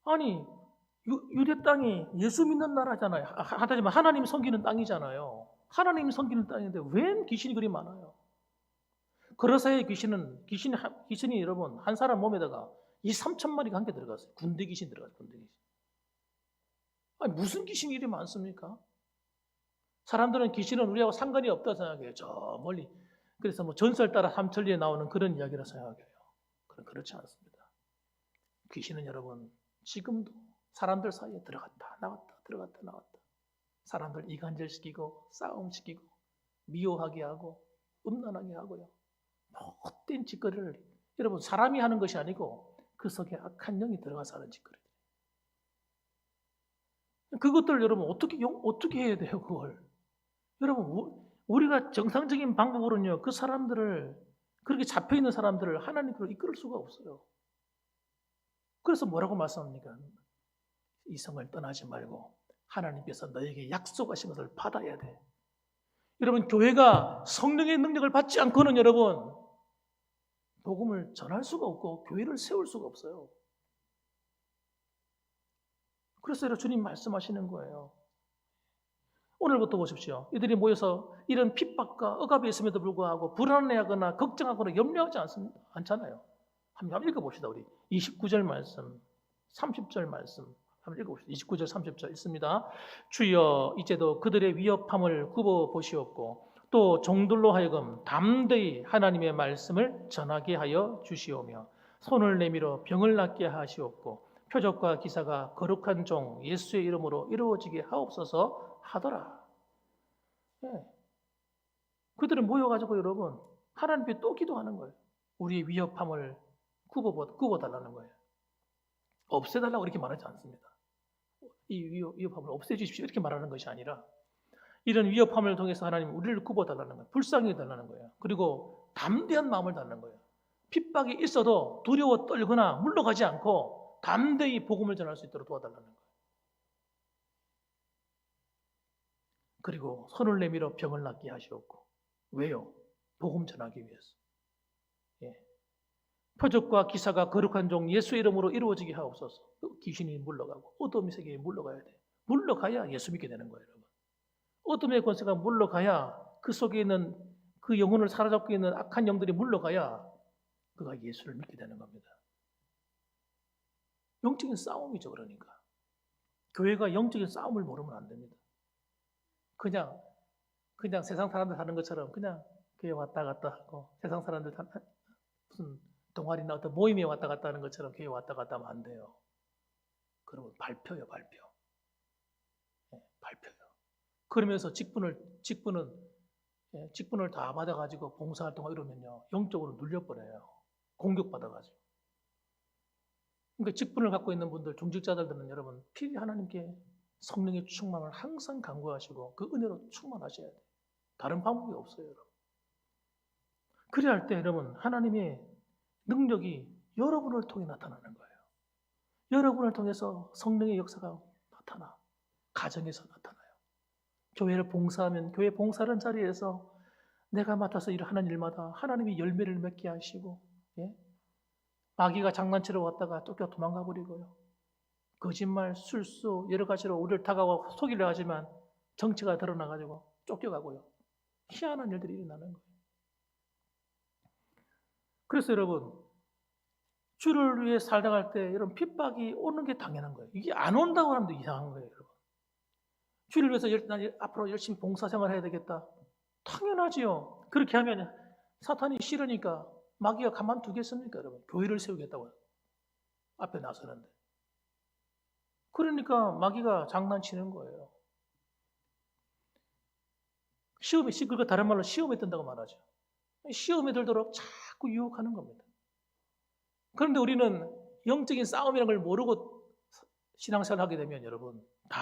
아니 유대 땅이 예수 믿는 나라잖아요. 하지만 하나님 섬기는 땅이잖아요. 하나님 섬기는 땅인데 웬 귀신이 그리 많아요? 그러사의 귀신이 여러분 한 사람 몸에다가 2,3천마리가 함께 들어갔어요. 군대 귀신 들어갔어요. 군대 귀신. 아니 무슨 귀신이 이리 많습니까? 사람들은 귀신은 우리하고 상관이 없다 생각해요. 저 멀리. 그래서 뭐 전설 따라 삼천리에 나오는 그런 이야기라 생각해요. 그렇지 않습니다. 귀신은 여러분 지금도 사람들 사이에 들어갔다 나왔다 들어갔다 나왔다. 사람들 이간질시키고 싸움시키고 미워하게 하고 음란하게 하고요. 헛된 짓거리를 여러분 사람이 하는 것이 아니고 그 속에 악한 영이 들어가서 하는 짓거리. 그것들 여러분 어떻게 해야 돼요 그걸? 여러분 우리가 정상적인 방법으로는요 그 사람들을 그렇게 잡혀있는 사람들을 하나님께로 이끌 수가 없어요. 그래서 뭐라고 말씀합니까? 이 성을 떠나지 말고 하나님께서 너에게 약속하신 것을 받아야 돼. 여러분 교회가 성령의 능력을 받지 않고는 여러분 복음을 전할 수가 없고 교회를 세울 수가 없어요. 그래서 여러분 주님 말씀하시는 거예요. 오늘부터 보십시오. 이들이 모여서 이런 핍박과 억압이 있음에도 불구하고 불안해하거나 걱정하거나 염려하지 않잖아요. 한번 읽어봅시다. 우리 29절 말씀, 30절 말씀 한번 읽어봅시다. 29절, 30절 있습니다. 주여 이제도 그들의 위협함을 굽어보시옵고 또 종들로 하여금 담대히 하나님의 말씀을 전하게 하여 주시오며 손을 내밀어 병을 낫게 하시옵고 표적과 기사가 거룩한 종 예수의 이름으로 이루어지게 하옵소서 하더라. 네. 그들은 모여가지고 여러분 하나님께 또 기도하는 거예요. 우리의 위협함을 굽어달라는 거예요. 없애달라고 이렇게 말하지 않습니다. 이 위협함을 없애주십시오 이렇게 말하는 것이 아니라 이런 위협함을 통해서 하나님 우리를 굽어달라는 거예요. 불쌍히 해달라는 거예요. 그리고 담대한 마음을 달라는 거예요. 핍박이 있어도 두려워 떨거나 물러가지 않고 담대히 복음을 전할 수 있도록 도와달라는 거예요. 그리고 손을 내밀어 병을 낫게 하시옵고 왜요? 복음 전하기 위해서. 예. 표적과 기사가 거룩한 종 예수 이름으로 이루어지게 하옵소서. 귀신이 물러가고 어둠의 세계에 물러가야 돼. 물러가야 예수 믿게 되는 거예요, 여러분. 어둠의 권세가 물러가야 그 속에 있는 그 영혼을 사로잡고 있는 악한 영들이 물러가야 그가 예수를 믿게 되는 겁니다. 영적인 싸움이죠, 그러니까. 교회가 영적인 싸움을 모르면 안 됩니다. 그냥 세상 사람들 하는 것처럼 그냥 교회 왔다 갔다 하고 세상 사람들 무슨 동아리나 어떤 모임에 왔다 갔다 하는 것처럼 교회 왔다 갔다 하면 안 돼요. 그러면 발표요, 발표. 네, 발표요. 그러면서 직분을 다 받아가지고 봉사활동하고 이러면요 영적으로 눌려버려요. 공격받아가지고. 그러니까 직분을 갖고 있는 분들, 중직자들은 여러분 필히 하나님께 성령의 충만을 항상 간구하시고 그 은혜로 충만하셔야 돼요. 다른 방법이 없어요, 여러분. 그래야 할 때 여러분 하나님의 능력이 여러분을 통해 나타나는 거예요. 여러분을 통해서 성령의 역사가 나타나. 가정에서 나타나요. 교회를 봉사하면 교회 봉사하는 자리에서 내가 맡아서 일하는 일마다 하나님이 열매를 맺게 하시고 예? 마귀가 장난치러 왔다가 쫓겨 도망가 버리고요. 거짓말, 술수 여러 가지로 우리를 다가와 속이려 하지만 정체가 드러나가지고 쫓겨가고요. 희한한 일들이 일어나는 거예요. 그래서 여러분 주를 위해 살다갈 때 이런 핍박이 오는 게 당연한 거예요. 이게 안 온다고 하면 이상한 거예요, 여러분. 주를 위해서 앞으로 열심히 봉사생활 해야 되겠다. 당연하지요. 그렇게 하면 사탄이 싫으니까 마귀가 가만두겠습니까, 여러분? 교회를 세우겠다고 앞에 나서는데. 그러니까 마귀가 장난치는 거예요. 그러니까 다른 말로 시험에 든다고 말하죠. 시험에 들도록 자꾸 유혹하는 겁니다. 그런데 우리는 영적인 싸움이라는 걸 모르고 신앙생활을 하게 되면 여러분 다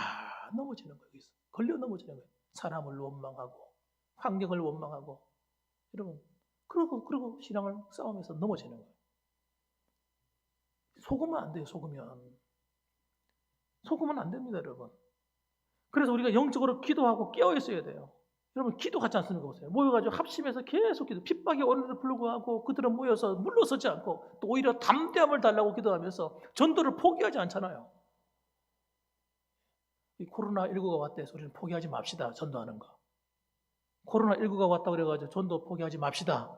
넘어지는 거예요. 걸려 넘어지는 거예요. 사람을 원망하고 환경을 원망하고 여러분 그러고 신앙을 싸움에서 넘어지는 거예요. 속으면 안 돼요. 속으면 안 됩니다, 여러분. 그래서 우리가 영적으로 기도하고 깨어 있어야 돼요. 여러분 기도 같지 않습니까? 보세요. 모여가지고 합심해서 계속 기도. 핍박이 오는데도 불구하고 그들은 모여서 물러서지 않고 또 오히려 담대함을 달라고 기도하면서 전도를 포기하지 않잖아요. 이 코로나19가 왔대. 해서 우리는 포기하지 맙시다. 전도하는 거. 코로나19가 왔다고 그래가지고 전도 포기하지 맙시다.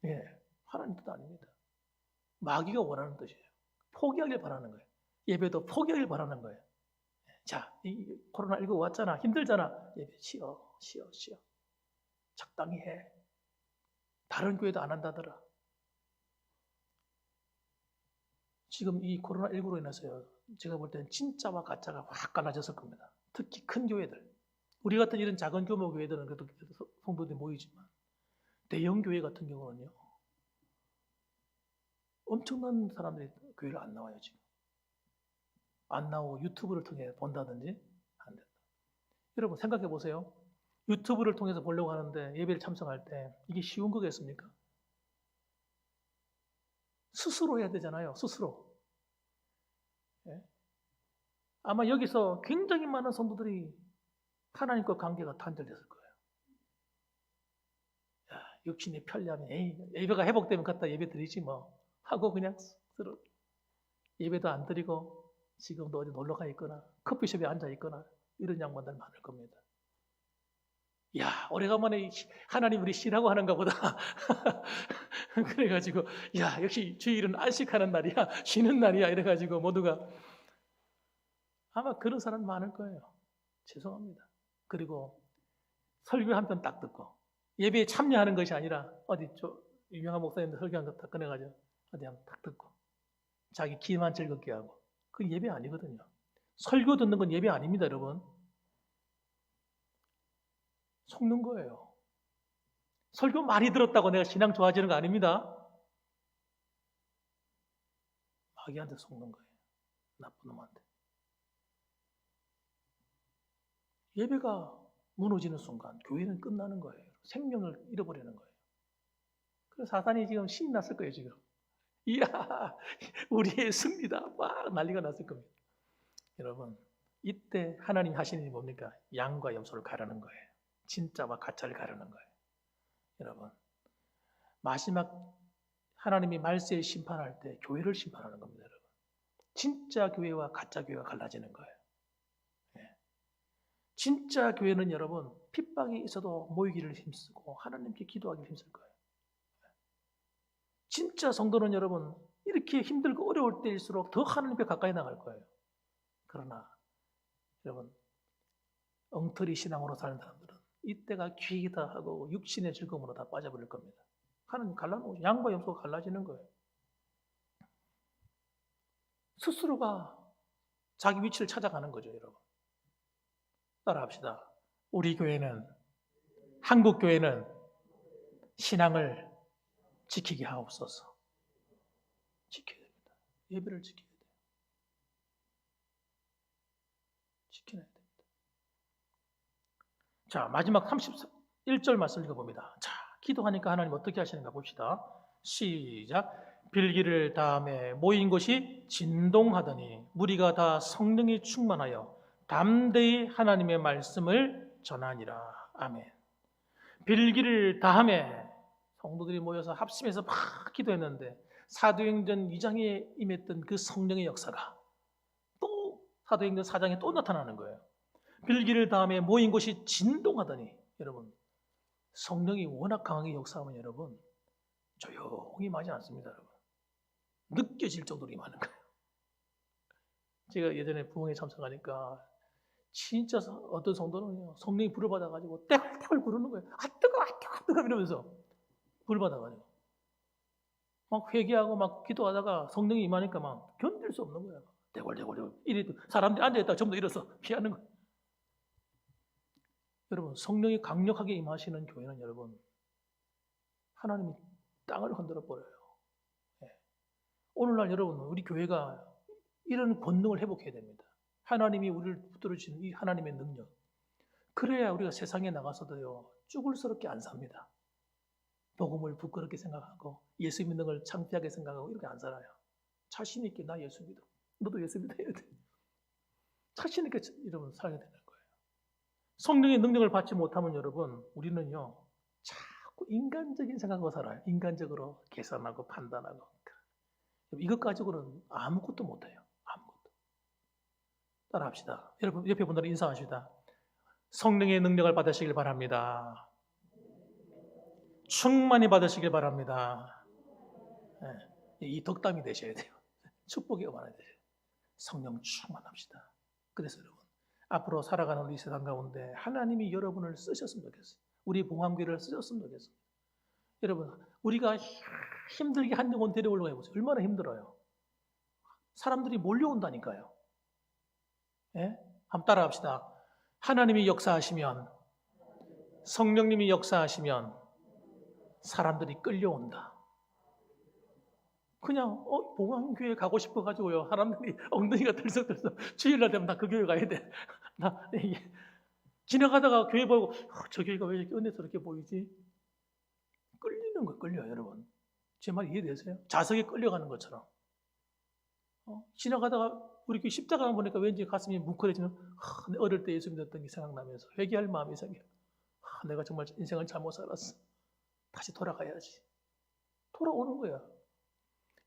예, 하나님 뜻 아닙니다. 마귀가 원하는 뜻이에요. 포기하길 바라는 거예요. 예배도 포기하길 바라는 거예요. 자, 이 코로나19 왔잖아. 힘들잖아. 예배 쉬어. 적당히 해. 다른 교회도 안 한다더라. 지금 이 코로나19로 인해서요. 제가 볼 때는 진짜와 가짜가 확 갈라졌을 겁니다. 특히 큰 교회들. 우리 같은 이런 작은 규모 교회들은 그래도 성도들이 모이지만 대형 교회 같은 경우는요. 엄청난 사람들이 교회를 안 나와요, 지금. 안 나오고 유튜브를 통해 본다든지 안 된다. 여러분 생각해 보세요. 유튜브를 통해서 보려고 하는데 예배를 참석할 때 이게 쉬운 거겠습니까? 스스로 해야 되잖아요. 스스로. 예? 아마 여기서 굉장히 많은 성도들이 하나님과 관계가 단절됐을 거예요. 야, 역시 내 편리하면 예배가 회복되면 갖다 예배 드리지 뭐 하고 그냥 스스로 예배도 안 드리고 지금도 어디 놀러 가 있거나 커피숍에 앉아 있거나 이런 양반들 많을 겁니다. 야, 오래간만에 하나님 우리 쉬라고 하는가 보다. 그래가지고 야, 역시 주일은 안식하는 날이야, 쉬는 날이야 이래가지고 모두가 아마 그런 사람 많을 거예요. 죄송합니다. 그리고 설교 한 편 딱 듣고 예배에 참여하는 것이 아니라 어디 유명한 목사님들 설교한 거 딱 꺼내가지고 어디 한번 딱 듣고 자기 귀만 즐겁게 하고, 그 예배 아니거든요. 설교 듣는 건 예배 아닙니다, 여러분. 속는 거예요. 설교 많이 들었다고 내가 신앙 좋아지는 거 아닙니다. 마귀한테 속는 거예요. 나쁜 놈한테. 예배가 무너지는 순간 교회는 끝나는 거예요. 생명을 잃어버리는 거예요. 그래서 사탄이 지금 신이 났을 거예요, 지금. 이야, 우리의 승리다. 막 난리가 났을 겁니다. 여러분, 이때 하나님 하시는 일이 뭡니까? 양과 염소를 가르는 거예요. 진짜와 가짜를 가르는 거예요. 여러분, 마지막 하나님이 말세에 심판할 때 교회를 심판하는 겁니다, 여러분. 진짜 교회와 가짜 교회가 갈라지는 거예요. 네. 진짜 교회는 여러분, 핍박이 있어도 모이기를 힘쓰고 하나님께 기도하기 힘쓸 거예요. 진짜 성도는 여러분, 이렇게 힘들고 어려울 때일수록 더 하나님께 가까이 나갈 거예요. 그러나 여러분, 엉터리 신앙으로 사는 사람들은 이때가 귀이다 하고 육신의 즐거움으로 다 빠져버릴 겁니다. 하나님 갈라놓으시, 양과 염소가 갈라지는 거예요. 스스로가 자기 위치를 찾아가는 거죠, 여러분. 따라합시다. 우리 교회는, 한국 교회는 신앙을 지키게 하옵소서. 지켜야 됩니다. 예배를 지켜야 돼요. 지켜야 됩니다. 자, 마지막 31절 말씀 읽어봅니다. 자, 기도하니까 하나님 어떻게 하시는가 봅시다. 시작. 빌기를 다음에 모인 곳이 진동하더니 무리가 다 성령이 충만하여 담대히 하나님의 말씀을 전하니라. 아멘. 빌기를 다음에 성도들이 모여서 합심해서 막 기도했는데 사도행전 2장에 임했던 그 성령의 역사가 또 사도행전 4장에 또 나타나는 거예요. 빌기를 다음에 모인 곳이 진동하더니, 여러분, 성령이 워낙 강하게 역사하면 여러분 조용히 마지 않습니다, 여러분. 느껴질 정도로 임하는 거예요. 제가 예전에 부흥회 참석하니까 진짜 어떤 성도는요, 성령이 불을 받아가지고 떼굴떼굴 구르는 거예요. 아 뜨거워, 아 뜨거워, 뜨거워 이러면서 불을 받아가지고 막 회개하고 막 기도하다가 성령이 임하니까 막 견딜 수 없는 거예요. 떼굴떼굴 이래 사람들이 앉아있다가 전부 다 일어서 피하는 거예요. 여러분, 성령이 강력하게 임하시는 교회는 여러분, 하나님이 땅을 흔들어 버려요. 네. 오늘날 여러분, 우리 교회가 이런 권능을 회복해야 됩니다. 하나님이 우리를 붙들어 주시는 이 하나님의 능력. 그래야 우리가 세상에 나가서도요, 쭈글스럽게 안 삽니다. 복음을 부끄럽게 생각하고 예수 믿는 걸 창피하게 생각하고 이렇게 안 살아요. 자신 있게 나 예수 믿어. 너도 예수 믿어야 돼. 자신 있게 여러분 살게 되는 거예요. 성령의 능력을 받지 못하면 여러분, 우리는요 자꾸 인간적인 생각으로 살아요. 인간적으로 계산하고 판단하고. 이것 가지고는 아무것도 못해요. 아무것도. 따라합시다. 여러분, 옆에 분들은 인사하시다. 성령의 능력을 받으시길 바랍니다. 충만히 받으시길 바랍니다. 네, 이 덕담이 되셔야 돼요. 축복이 많아야 돼요. 성령 충만합시다. 그래서 여러분, 앞으로 살아가는 우리 세상 가운데 하나님이 여러분을 쓰셨으면 좋겠어요. 우리 봉황교회를 쓰셨으면 좋겠어요. 여러분, 우리가 힘들게 한 영혼 데려오려고 해보세요. 얼마나 힘들어요. 사람들이 몰려온다니까요. 예? 한번 따라합시다. 하나님이 역사하시면, 성령님이 역사하시면 사람들이 끌려온다. 그냥 봉황교회 가고 싶어가지고요, 사람들이 엉덩이가 들썩들썩 주일날 되면 나 그 교회 가야 돼. 나 지나가다가 교회 보고 저 교회가 왜 이렇게 은혜스럽게 보이지? 끌리는 거 끌려요, 여러분. 제 말 이해되세요? 자석에 끌려가는 것처럼. 지나가다가 우리 교회 십자가 보니까 왠지 가슴이 뭉클해지는, 어릴 때 예수 믿었던 게 생각나면서 회개할 마음이 생겨. 내가 정말 인생을 잘못 살았어. 다시 돌아가야지. 돌아오는 거야.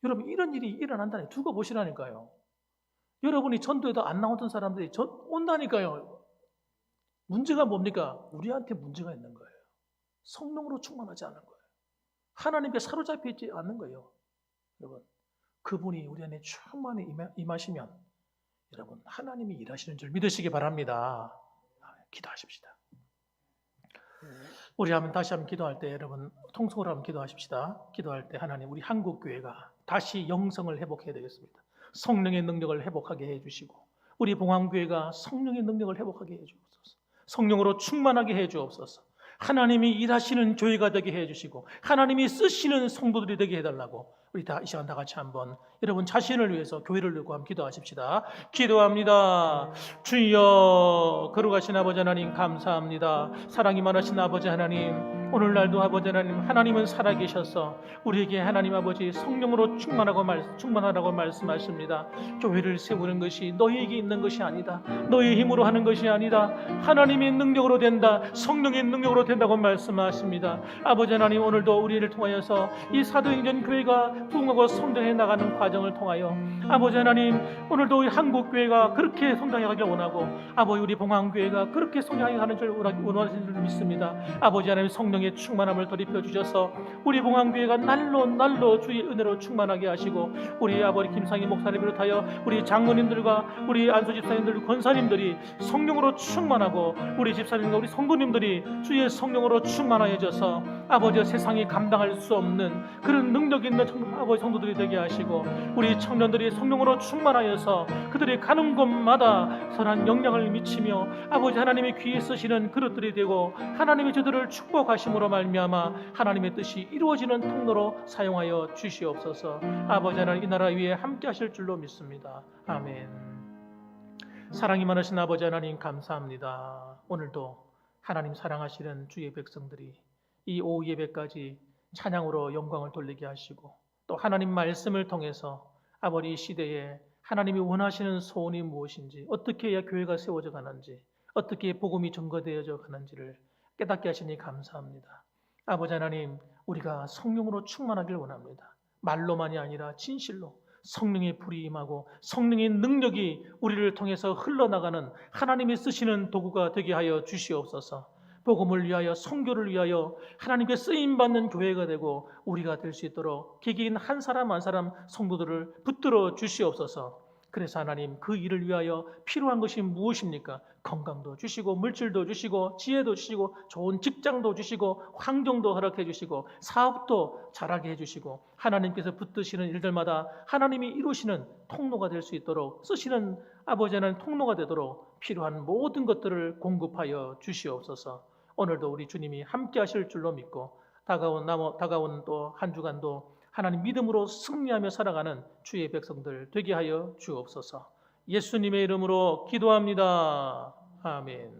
여러분, 이런 일이 일어난다니 두고 보시라니까요. 여러분이 전도에도 안 나오던 사람들이 온다니까요. 문제가 뭡니까? 우리한테 문제가 있는 거예요. 성령으로 충만하지 않은 거예요. 하나님께 사로잡혀 있지 않는 거예요. 여러분, 그분이 우리 안에 충만히 임하시면 여러분, 하나님이 일하시는 줄 믿으시기 바랍니다. 기도하십시다. 우리 다시 한번 기도할 때 여러분 통성으로 한번 기도하십시다. 기도할 때 하나님, 우리 한국교회가 다시 영성을 회복해야 되겠습니다. 성령의 능력을 회복하게 해주시고, 우리 봉황교회가 성령의 능력을 회복하게 해주옵소서. 성령으로 충만하게 해주옵소서. 하나님이 일하시는 교회가 되게 해주시고, 하나님이 쓰시는 성도들이 되게 해달라고 우리 이 시간 다 같이 한번 여러분 자신을 위해서, 교회를 위해서 한번 기도하십시다. 기도합니다. 주여, 거룩하신 아버지 하나님 감사합니다. 사랑이 많으신 아버지 하나님, 오늘날도 아버지 하나님, 하나님은 살아계셔서 우리에게 하나님 아버지 성령으로 충만하라고 말씀하십니다. 교회를 세우는 것이 너희에게 있는 것이 아니다. 너희의 힘으로 하는 것이 아니다. 하나님의 능력으로 된다. 성령의 능력으로 된다고 말씀하십니다. 아버지 하나님, 오늘도 우리를 통하여서 이 사도행전 교회가 부흥하고 성장해 나가는 과정을 통하여 아버지 하나님, 오늘도 우리 한국교회가 그렇게 성장해 가길 원하고, 아버지 우리 봉황교회가 그렇게 성장해 가는 줄 원하시는 줄 믿습니다. 아버지 하나님, 성령의 충만함을 돌입혀 주셔서 우리 봉황교회가 날로 주의 은혜로 충만하게 하시고, 우리 아버지 김상희 목사를 비롯하여 우리 장로님들과 우리 안수 집사님들, 권사님들이 성령으로 충만하고, 우리 집사님과 우리 성도님들이 주의 성령으로 충만하여져서 아버지 세상이 감당할 수 없는 그런 능력 있는 아버지 성도들이 되게 하시고, 우리 청년들이 성령으로 충만하여서 그들이 가는 곳마다 선한 영향을 미치며 아버지 하나님의 귀에 쓰시는 그릇들이 되고, 하나님의 저들을 축복하심으로 말미암아 하나님의 뜻이 이루어지는 통로로 사용하여 주시옵소서. 아버지 하나님, 이 나라 위에 함께 하실 줄로 믿습니다. 아멘. 사랑이 많으신 아버지 하나님 감사합니다. 오늘도 하나님 사랑하시는 주의 백성들이 이 오후 예배까지 찬양으로 영광을 돌리게 하시고, 또 하나님 말씀을 통해서 아버지 시대에 하나님이 원하시는 소원이 무엇인지, 어떻게 해야 교회가 세워져 가는지, 어떻게 복음이 증거되어져 가는지를 깨닫게 하시니 감사합니다. 아버지 하나님, 우리가 성령으로 충만하길 원합니다. 말로만이 아니라 진실로 성령의 불이 임하고 성령의 능력이 우리를 통해서 흘러나가는 하나님이 쓰시는 도구가 되게 하여 주시옵소서. 복음을 위하여, 선교를 위하여 하나님께 쓰임받는 교회가 되고 우리가 될 수 있도록 개개인 한 사람 한 사람 성도들을 붙들어 주시옵소서. 그래서 하나님, 그 일을 위하여 필요한 것이 무엇입니까? 건강도 주시고, 물질도 주시고, 지혜도 주시고, 좋은 직장도 주시고, 환경도 허락해 주시고, 사업도 잘하게 해주시고, 하나님께서 붙드시는 일들마다 하나님이 이루시는 통로가 될 수 있도록, 쓰시는 아버지 하나님 통로가 되도록 필요한 모든 것들을 공급하여 주시옵소서. 오늘도 우리 주님이 함께 하실 줄로 믿고, 다가온 또 한 주간도 하나님 믿음으로 승리하며 살아가는 주의 백성들 되게 하여 주옵소서. 예수님의 이름으로 기도합니다. 아멘.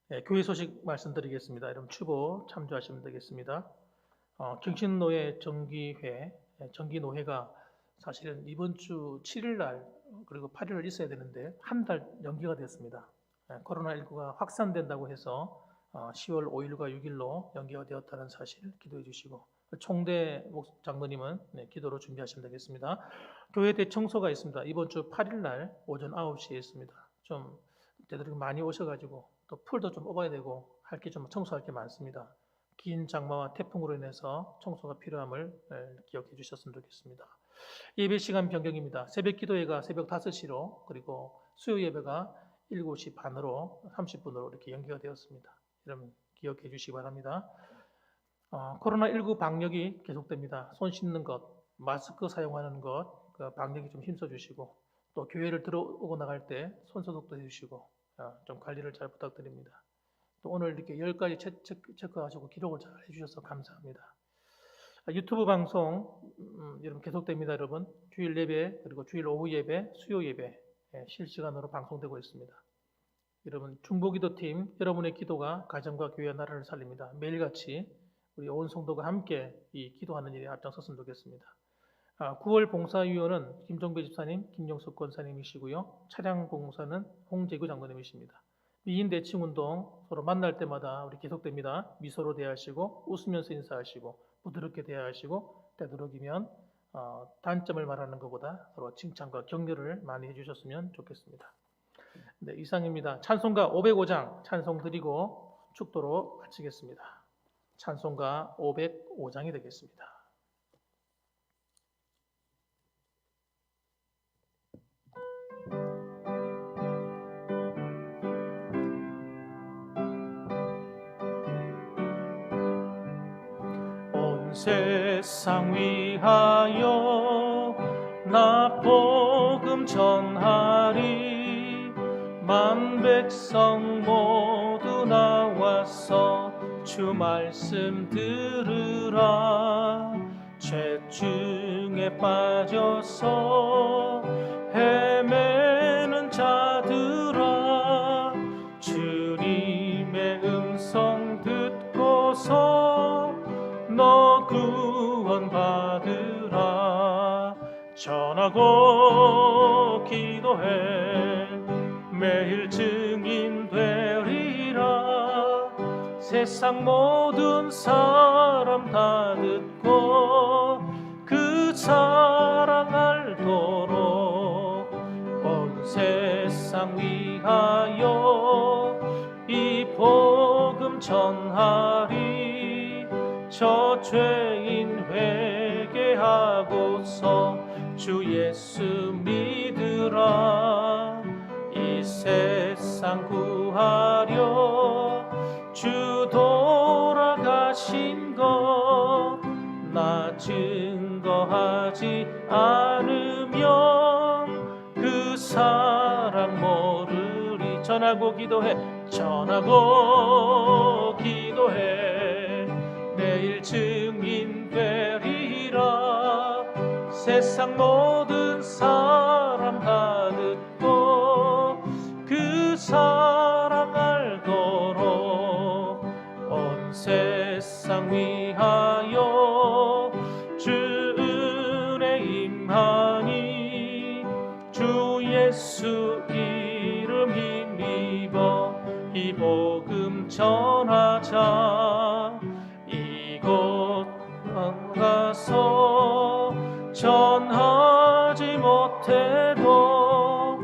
네, 교회 소식 말씀드리겠습니다. 여러분 추보 참조하시면 되겠습니다. 경신노회 정기노회가 사실은 이번 주 7일 날 그리고 8일 날 있어야 되는데 한 달 연기가 됐습니다. 코로나19가 확산된다고 해서 10월 5일과 6일로 연기가 되었다는 사실 기도해 주시고, 총대 장로님은 기도로 준비하시면 되겠습니다. 교회 대청소가 있습니다. 이번 주 8일 날 오전 9시에 있습니다. 좀 되도록 많이 오셔가지고 또 풀도 좀 뽑아야 되고 할 게 좀 청소할 게 많습니다. 긴 장마와 태풍으로 인해서 청소가 필요함을 기억해 주셨으면 좋겠습니다. 예배 시간 변경입니다. 새벽 기도회가 새벽 5시로, 그리고 수요 예배가 7시 반으로 30분으로 이렇게 연기가 되었습니다. 여러분 기억해 주시기 바랍니다. 코로나19 방역이 계속됩니다. 손 씻는 것, 마스크 사용하는 것, 그 방역이 좀 힘써 주시고, 또 교회를 들어오고 나갈 때 손 소독도 해주시고 좀 관리를 잘 부탁드립니다. 또 오늘 이렇게 10가지 체크하시고 기록을 잘 해주셔서 감사합니다. 유튜브 방송 여러분 계속됩니다. 여러분 주일 예배, 그리고 주일 오후 예배, 수요 예배 실시간으로 방송되고 있습니다. 여러분 중보기도팀, 여러분의 기도가 가정과 교회와 나라를 살립니다. 매일같이 우리 온 성도가 함께 이 기도하는 일에 앞장섰으면 좋겠습니다. 9월 봉사위원은 김종배 집사님, 김영석 권사님이시고요. 차량 봉사는 홍재규 장로님이십니다. 미인 대칭운동 서로 만날 때마다 우리 계속됩니다. 미소로 대하시고 웃으면서 인사하시고 부드럽게 대하시고 되도록이면 단점을 말하는 것보다 서로 칭찬과 격려를 많이 해주셨으면 좋겠습니다. 네, 이상입니다. 찬송가 505장 찬송 드리고 축도로 마치겠습니다. 찬송가 505장이 되겠습니다. 온 세상 위하여 나 복음 전하리. 만 백성 모두 나와서 주 말씀 들으라. 죄 중에 빠져서 헤매는 자들아, 주님의 음성 듣고서 너 구원받으라. 전하고 기도해 매일 증인 되리라. 세상 모든 사람 다 듣고 그 사랑 알도록 온 세상 위하여 이 복음 전하리. 저 죄인 회개하고서 주 예수 믿으라. 이 세상 구하려 주 돌아가신 것 나 증거하지 않으면 그 사랑 모르리. 전하고 기도해, 전하고 기도해 매일 증인 되리라. 세상 모든 사람 다 듣고 그 사랑 알도록 온 세상 위하여 주 은혜 임하니. 주 예수 이름 힘입어 이 복음 전하자. 이곳 가서 전하지 못해도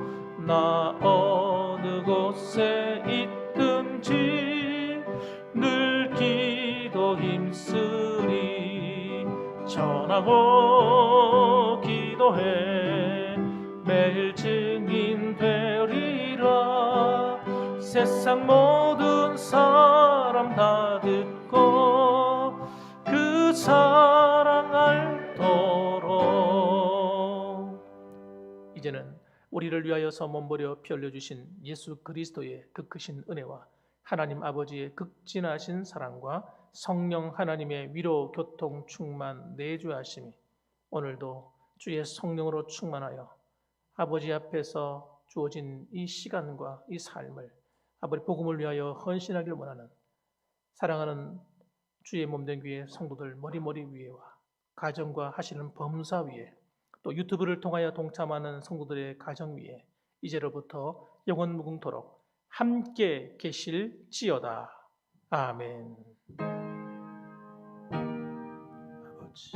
나 어느 곳에 있든지 늘 기도 힘쓰리. 전하고 기도해 매일 증인 되리라. 세상 모든 사람 다 듣고 그 사랑 알도록. 이제는 우리를 위하여서 몸버려 피 흘려주신 예수 그리스도의 그 크신 은혜와 하나님 아버지의 극진하신 사랑과 성령 하나님의 위로 교통 충만 내주하심이 오늘도 주의 성령으로 충만하여 아버지 앞에서 주어진 이 시간과 이 삶을 아버지 복음을 위하여 헌신하기를 원하는 사랑하는 주의 몸된 교회 성도들 머리머리 위에와 가정과 하시는 범사 위에 또 유튜브를 통하여 동참하는 성도들의 가정 위에 이제로부터 영원 무궁토록 함께 계실지어다. 아멘. 아버지